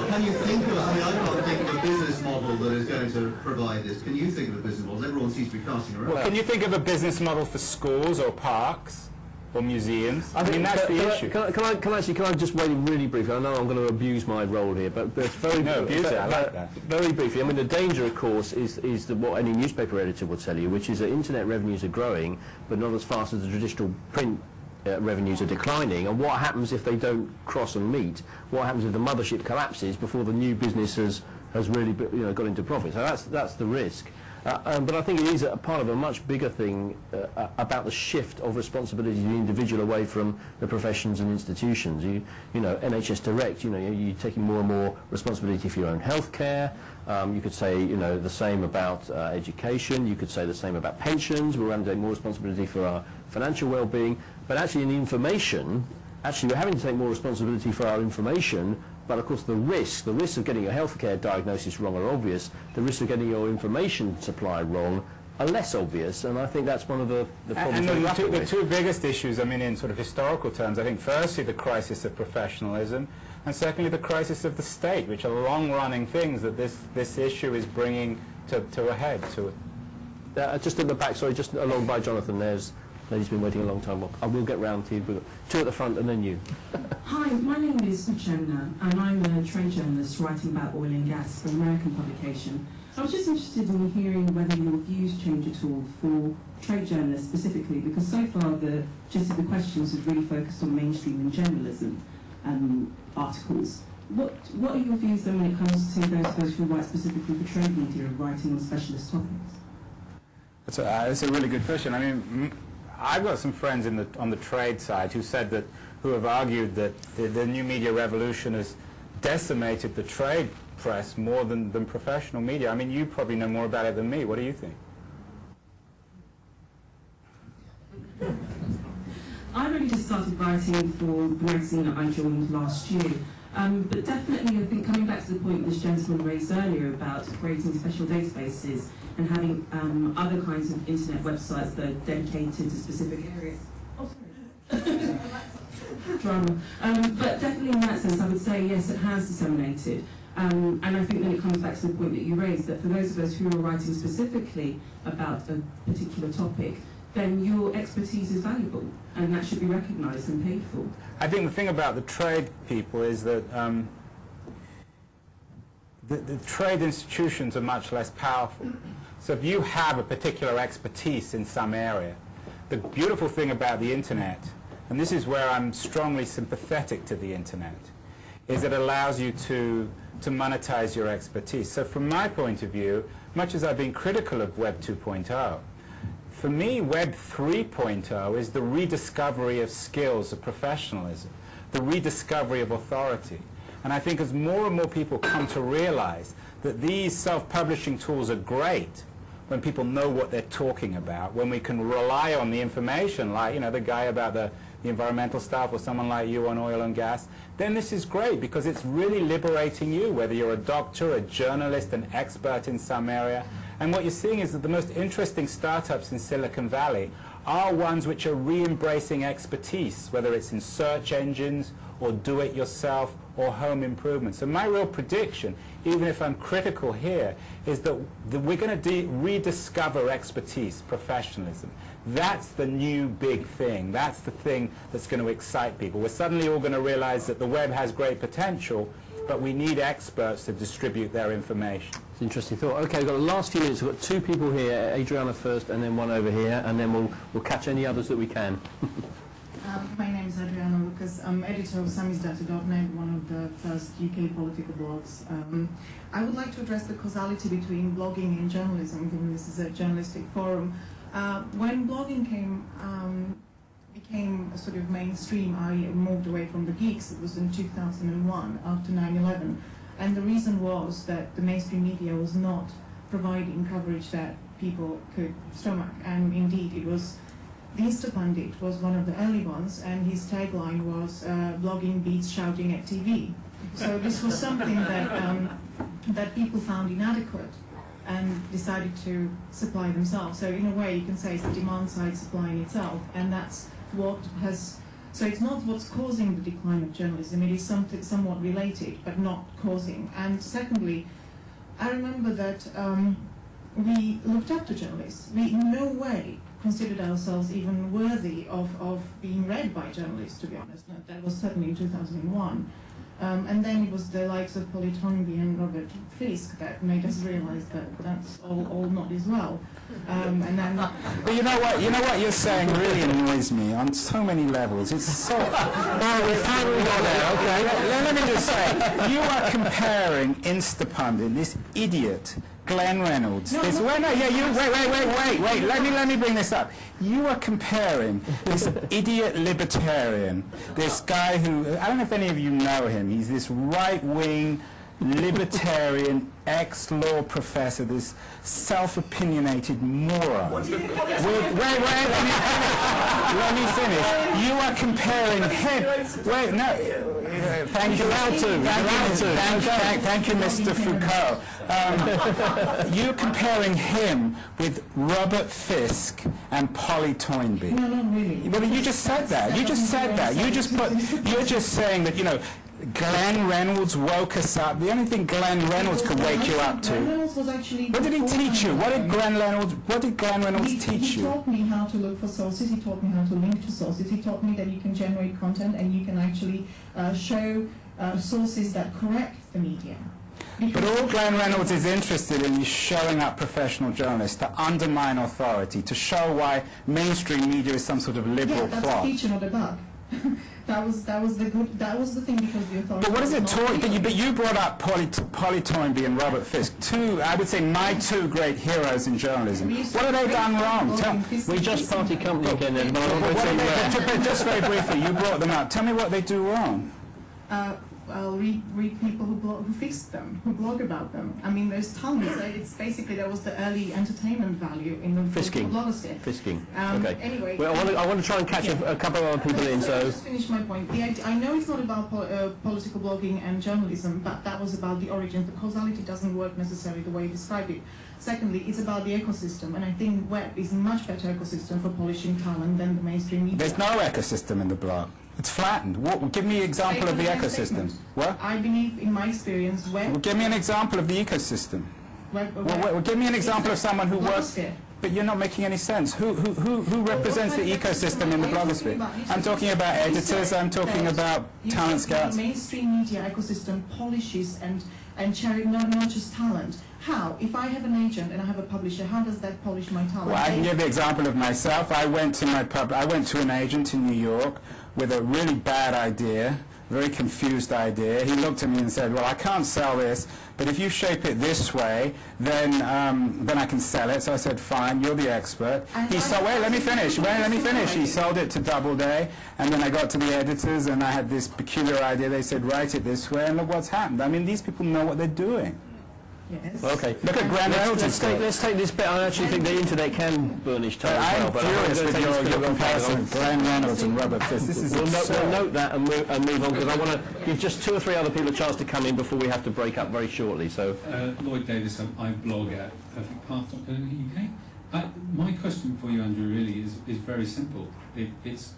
Can you think of, I can't think of a business model that is going to provide this. Can you think of a business model? Everyone seems to be casting around. Well, can you think of a business model for schools or parks? Or museums. I mean, that's the issue. Can I just wait really briefly? I know I'm going to abuse my role here, but it's very abuse it. I like that. Very briefly. I mean, the danger, of course, is what any newspaper editor will tell you, which is that internet revenues are growing, but not as fast as the traditional print revenues are declining. And what happens if they don't cross and meet? What happens if the mothership collapses before the new business has really got into profit? So that's the risk. But I think it is a part of a much bigger thing about the shift of responsibility of the individual away from the professions and institutions. You know, NHS Direct, you're taking more and more responsibility for your own health care. You could say, the same about education. You could say the same about pensions. We're having to take more responsibility for our financial well-being. But actually in information, we're having to take more responsibility for our information. But of course the risks of getting your healthcare diagnosis wrong are obvious. The risks of getting your information supply wrong are less obvious, and I think that's one of the problems. And the two biggest issues, I mean, in sort of historical terms, I think firstly the crisis of professionalism, and secondly the crisis of the state, which are long-running things that this issue is bringing to a head. Just at the back, sorry, just along by Jonathan, there's lady's been waiting a long time. I will get round to you. We've got two at the front and then you. Hi, my name is Uchenna, and I'm a trade journalist writing about oil and gas for an American publication. So I was just interested in hearing whether your views change at all for trade journalists specifically, because so far the gist of the questions have really focused on mainstream and journalism articles. What are your views then when it comes to those who write specifically for trade media and writing on specialist topics? That's a really good question. I mean, I've got some friends on the trade side who have argued that the new media revolution has decimated the trade press more than professional media. I mean, you probably know more about it than me. What do you think? I really just started writing for the magazine that I joined last year. But definitely, I think, coming back to the point this gentleman raised earlier about creating special databases and having other kinds of internet websites that are dedicated to specific areas. Oh, sorry. Drama. But definitely in that sense, I would say, yes, it has disseminated. And I think then it comes back to the point that you raised, that for those of us who are writing specifically about a particular topic, then your expertise is valuable, and that should be recognised and paid for. I think the thing about the trade people is that the trade institutions are much less powerful. So if you have a particular expertise in some area, the beautiful thing about the internet, and this is where I'm strongly sympathetic to the internet, is it allows you to monetize your expertise. So from my point of view, much as I've been critical of Web 2.0, for me, Web 3.0 is the rediscovery of skills, of professionalism, the rediscovery of authority. And I think as more and more people come to realize that these self-publishing tools are great when people know what they're talking about, when we can rely on the information, like, you know, the guy about the environmental stuff, or someone like you on oil and gas, then this is great because it's really liberating you, whether you're a doctor, a journalist, an expert in some area. And what you're seeing is that the most interesting startups in Silicon Valley are ones which are re-embracing expertise, whether it's in search engines or do-it-yourself or home improvement. So my real prediction, even if I'm critical here, is that we're going to rediscover expertise, professionalism. That's the new big thing. That's the thing that's going to excite people. We're suddenly all going to realize that the web has great potential, but we need experts to distribute their information. It's an interesting thought. Okay, we've got the last few minutes. We've got two people here, Adriana first, and then one over here, and then we'll catch any others that we can. My name is Adriana Lucas. I'm editor of Samizdatta.net, one of the first UK political blogs. I would like to address the causality between blogging and journalism, given this is a journalistic forum. When blogging became a sort of mainstream, I moved away from the geeks. It was in 2001, after 9/11. And the reason was that the mainstream media was not providing coverage that people could stomach. And indeed, it was the Insta Pundit was one of the early ones, and his tagline was blogging beats shouting at TV. So this was something that, that people found inadequate and decided to supply themselves. So in a way, you can say it's the demand side supplying itself, and that's what has... So it's not what's causing the decline of journalism, it is something somewhat related, but not causing. And secondly, I remember that we looked up to journalists. We in no way considered ourselves even worthy of being read by journalists, to be honest. That was certainly in 2001. And then it was the likes of Polly Toynbee and Robert Fisk that made us realise that that's all not as well. And then, but you know what you're saying really annoys me on so many levels. It's so... Oh, we finally got there, okay. Let me just say, you are comparing Instapundit, this idiot, Glenn Reynolds. No, this, wait, let me bring this up. You are comparing this idiot libertarian, this guy who, I don't know if any of you know him, he's this right-wing libertarian ex-law professor, this self-opinionated moron. Let me finish. You are comparing him. Wait, no. Thank you, Mr. Foucault. You're comparing him with Robert Fisk and Polly Toynbee. no, not really. Well, you just said that. You just said that. You're just saying that, you know, Glenn Reynolds woke us up. The only thing Glenn Reynolds could wake you up to. Glenn Reynolds was actually... What did he teach you? What did Glenn Reynolds teach you? He taught me how to look for sources. He taught me how to link to sources. He taught me that you can generate content and you can actually show sources that correct the media. But all Glenn Reynolds is interested in is showing up professional journalists to undermine authority, to show why mainstream media is some sort of liberal that's plot. a feature, not a bug. That was the thing, because the authority... But what is it talking? But you brought up Polly Toynbee and Robert Fisk, two, I would say, my two great heroes in journalism. What have they done wrong? We just parted company again then. Just very briefly, you brought them up. Tell me what they do wrong. I'll read people who fixed them, who blog about them. I mean, there's tons. It's basically, that was the early entertainment value in the blogosphere. Fisking. Okay. Anyway. Well, I want to try and catch a couple of other people in. So just finish my point. I know it's not about political blogging and journalism, but that was about the origins. The causality doesn't work necessarily the way you described it. Secondly, it's about the ecosystem, and I think web is a much better ecosystem for polishing talent than the mainstream media. There's no ecosystem in the blog. It's flattened. Give me an example of the ecosystem. What? I believe, in my experience, web... Well, give me an example of the ecosystem. Give me an example of someone who works... But you're not making any sense. Who represents the ecosystem in the blogosphere? I'm talking about editors, I'm talking about talent scouts. The mainstream media ecosystem polishes and cherry not just talent. How? If I have an agent and I have a publisher, how does that polish my talent? Well, I can give the example of myself. I went to an agent in New York with a really bad idea, very confused idea. He looked at me and said, well, I can't sell this, but if you shape it this way, then I can sell it. So I said, fine, you're the expert. He said, wait, let me finish. He sold it to Doubleday, and then I got to the editors, and I had this peculiar idea. They said, write it this way, and look what's happened. I mean, these people know what they're doing. Yes. Okay. Look at Graham Reynolds. Let's take this bit. I actually think the internet can burnish talent as well. I'm furious with your comparison of Graham Reynolds and Robert Fisk. This is absurd. We'll note that and move on, because I want to give just 2 or 3 other people a chance to come in before we have to break up very shortly. So, Lloyd Davis, I blog at perfectpath.co.uk. My question for you, Andrew, really is very simple. It's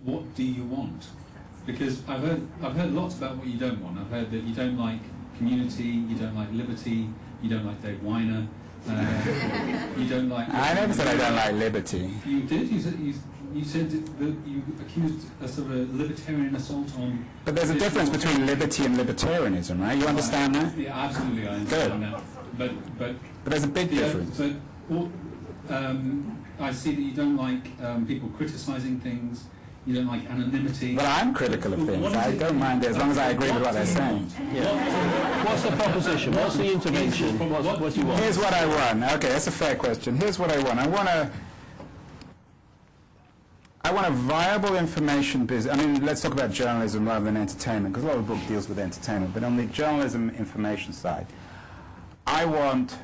what do you want? Because I've heard lots about what you don't want. I've heard that you don't like community, you don't like liberty, you don't like Dave Weiner, you don't like... I never said I don't like liberty. You did. You said that you accused a sort of libertarian assault on... But there's a difference between liberty and libertarianism, right? You understand that? Yeah, absolutely, I understand that. But there's a big difference. I see that you don't like people criticising things. You don't like anonymity. Well, I'm critical of things. I don't mind it as long as I agree with what they're saying. Yeah. What's the proposition? What's the intervention? What do you want? Here's what I want. Okay, that's a fair question. Here's what I want. I want a viable information business. I mean, let's talk about journalism rather than entertainment, because a lot of the book deals with entertainment. But on the journalism information side, I want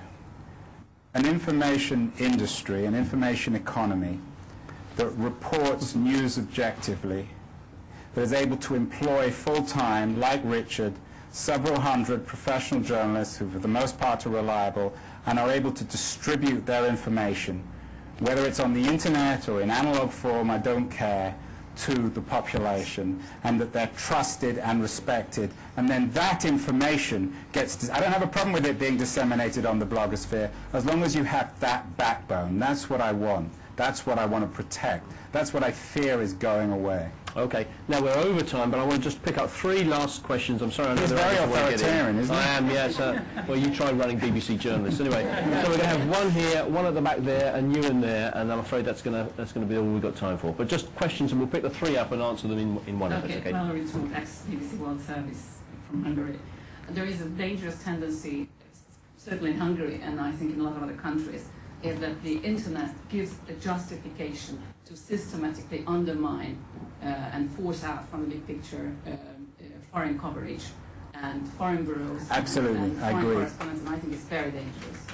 an information industry, an information economy that reports news objectively, that is able to employ full-time, like Richard, several hundred professional journalists who for the most part are reliable and are able to distribute their information, whether it's on the internet or in analog form, I don't care, to the population, and that they're trusted and respected. And then that information gets... I don't have a problem with it being disseminated on the blogosphere, as long as you have that backbone. That's what I want. That's what I want to protect. That's what I fear is going away. Okay. Now we're over time, but I want to just pick up 3 last questions. I'm sorry. He's very authoritarian, isn't he? I am, yes. Well, you tried running BBC journalists. Anyway, so we're going to have one here, one at the back there, and you in there, and I'm afraid that's going to be all we've got time for. But just questions, and we'll pick the 3 up and answer them in one. Okay, okay. Valerie Toot, ex-BBC World Service from Hungary. There is a dangerous tendency, certainly in Hungary, and I think in a lot of other countries, is that the internet gives a justification to systematically undermine and force out from the big picture foreign coverage and foreign bureaus. Absolutely, and I agree. Correspondence, and I think it's very dangerous.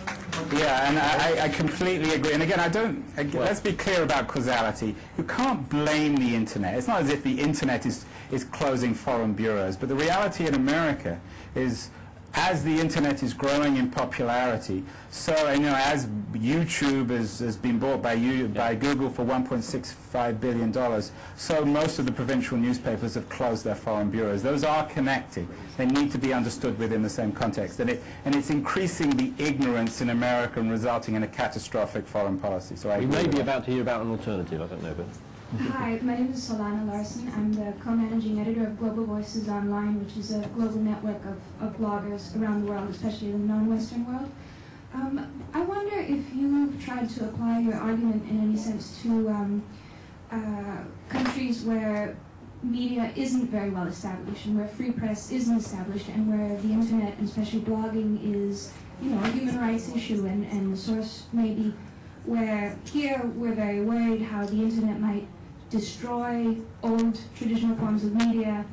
Yeah, and I completely agree. And again, let's be clear about causality. You can't blame the internet. It's not as if the internet is closing foreign bureaus, but the reality in America is, as the internet is growing in popularity, so as YouTube has been bought by Google for $1.65 billion, so most of the provincial newspapers have closed their foreign bureaus. Those are connected. They need to be understood within the same context. And it's increasing the ignorance in America and resulting in a catastrophic foreign policy. So we may be about to hear about an alternative, I don't know, but... Hi, my name is Solana Larson. I'm the co-managing editor of Global Voices Online, which is a global network of bloggers around the world, especially in the non-Western world. I wonder if you've tried to apply your argument in any sense to countries where media isn't very well established and where free press isn't established and where the internet, and especially blogging, is a human rights issue and the source maybe where here we're very worried how the internet might destroy old traditional forms of media,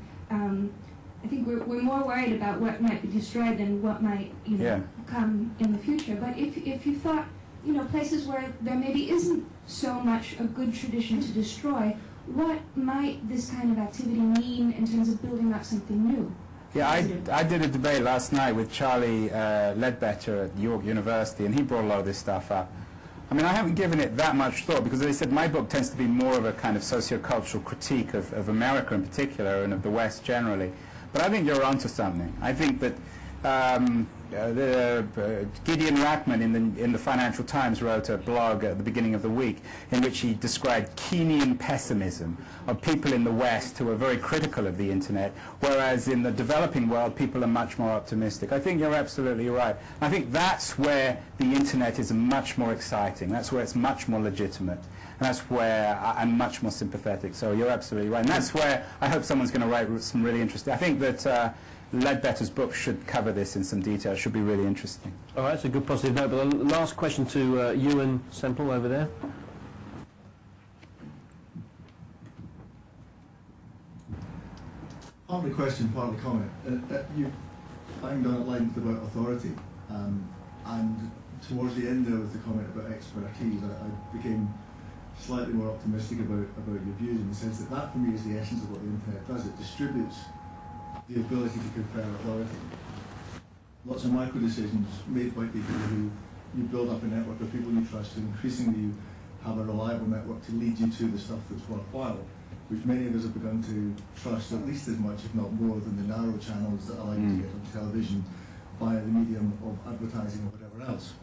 I think we're more worried about what might be destroyed than what might, you know, come in the future. But if you thought, you know, places where there maybe isn't so much a good tradition to destroy, what might this kind of activity mean in terms of building up something new? Yeah, I did a debate last night with Charlie Ledbetter at York University, and he brought a lot of this stuff up. I mean, I haven't given it that much thought, because they said my book tends to be more of a kind of sociocultural critique of America in particular and of the West generally. But I think you're onto something. I think that Gideon Rachman in the Financial Times wrote a blog at the beginning of the week in which he described Keynesian pessimism of people in the West who are very critical of the internet, whereas in the developing world people are much more optimistic. I think you're absolutely right. I think that's where the internet is much more exciting. That's where it's much more legitimate. And that's where I'm much more sympathetic. So you're absolutely right. And that's where I hope someone's going to write some really interesting. I think that Ledbetter's book should cover this in some detail. It should be really interesting. All right, that's a good positive note. But the last question to Ewan Semple over there. Partly question, partly comment. You banged on at length about authority, and towards the end there was the comment about expertise. I became slightly more optimistic about your views, in the sense that for me is the essence of what the internet does. It distributes the ability to confer authority. Lots of micro decisions made by people who you build up a network of people you trust, and increasingly you have a reliable network to lead you to the stuff that's worthwhile, which many of us have begun to trust at least as much, if not more, than the narrow channels that allow you to get on television via the medium of advertising or whatever else.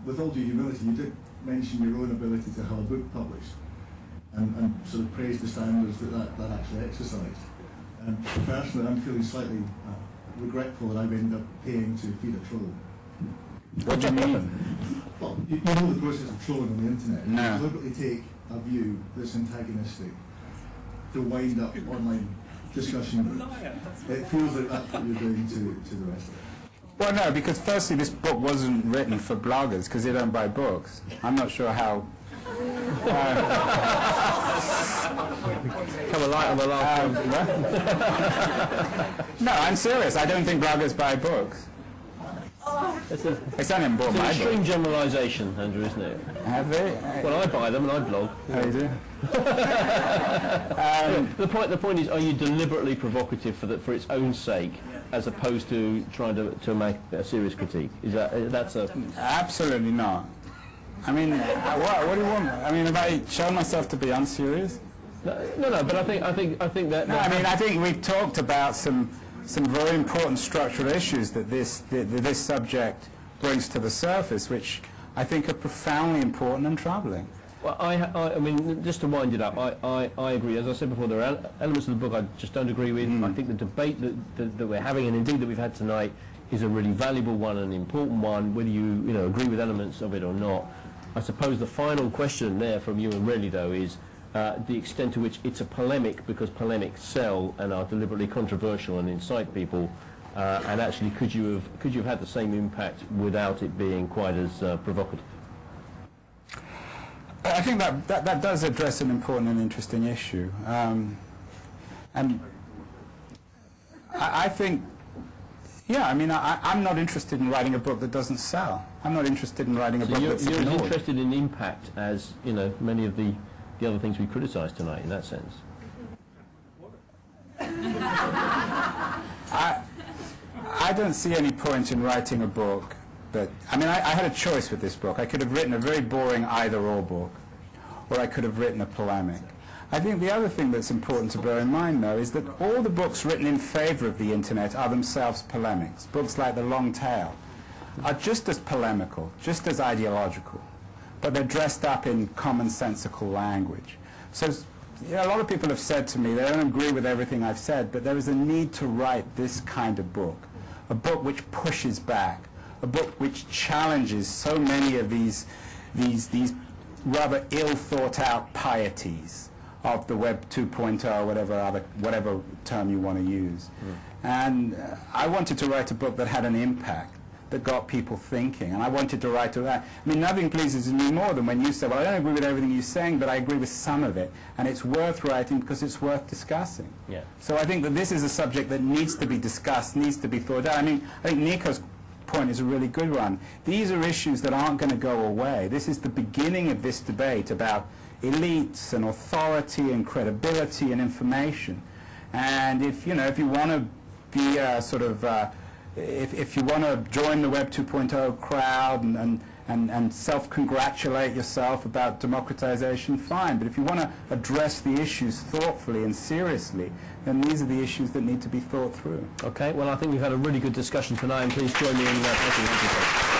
With all due humility, you did mention your own ability to have a book published, and sort of praise the standards that actually exercised. And personally, I'm feeling slightly regretful that I've ended up paying to feed a troll. What do you mean? Well, you know the process of trolling on the internet. No. You deliberately take a view that's antagonistic to wind up online discussion groups. It feels like that's what you're doing to the rest of it. Well, no, because firstly, this book wasn't written for bloggers, because they don't buy books. I'm not sure how... Come a light on the last No, I'm serious. I don't think bloggers buy books. It's only bought it's an my extreme book. generalisation, Andrew, isn't it? Have they? Well, I buy them and I blog. Oh, you do? The point is, are you deliberately provocative for its own sake, as opposed to trying to make a serious critique? Is that's a... Absolutely not. I mean, what do you want? I mean, have I shown myself to be unserious? No, but I think that... No, I mean, I think we've talked about some very important structural issues that this subject brings to the surface, which I think are profoundly important and troubling. Well, I mean, just to wind it up, I agree. As I said before, there are elements of the book I just don't agree with. I think the debate that we're having, and indeed that we've had tonight, is a really valuable one and an important one, whether you agree with elements of it or not. I suppose the final question there from you and really, though, is the extent to which it's a polemic, because polemics sell and are deliberately controversial and incite people, and actually could you have had the same impact without it being quite as provocative? I think that does address an important and interesting issue, and I think, yeah, I mean, I'm not interested in writing a book that doesn't sell. I'm not interested in writing a book that's ignored. You're as interested in impact as many of the other things we criticised tonight, in that sense. I don't see any point in writing a book that... I mean, I had a choice with this book. I could have written a very boring either-or book, or I could have written a polemic. I think the other thing that's important to bear in mind, though, is that all the books written in favour of the internet are themselves polemics. Books like The Long Tail are just as polemical, just as ideological, but they're dressed up in commonsensical language. So a lot of people have said to me, they don't agree with everything I've said, but there is a need to write this kind of book, a book which pushes back, a book which challenges so many of these rather ill-thought-out pieties of the Web 2.0, whatever term you want to use. And I wanted to write a book that had an impact, that got people thinking. And I wanted to write to that. I mean, nothing pleases me more than when you say, well, I don't agree with everything you're saying, but I agree with some of it. And it's worth writing because it's worth discussing. Yeah. So I think that this is a subject that needs to be discussed, needs to be thought out. I mean, I think Nico's point is a really good one. These are issues that aren't going to go away. This is the beginning of this debate about elites and authority and credibility and information. And if you want to be a sort of if you want to join the Web 2.0 crowd and self-congratulate yourself about democratization, fine. But if you want to address the issues thoughtfully and seriously, then these are the issues that need to be thought through. Okay, well, I think we've had a really good discussion tonight, and please join me in thanking everybody.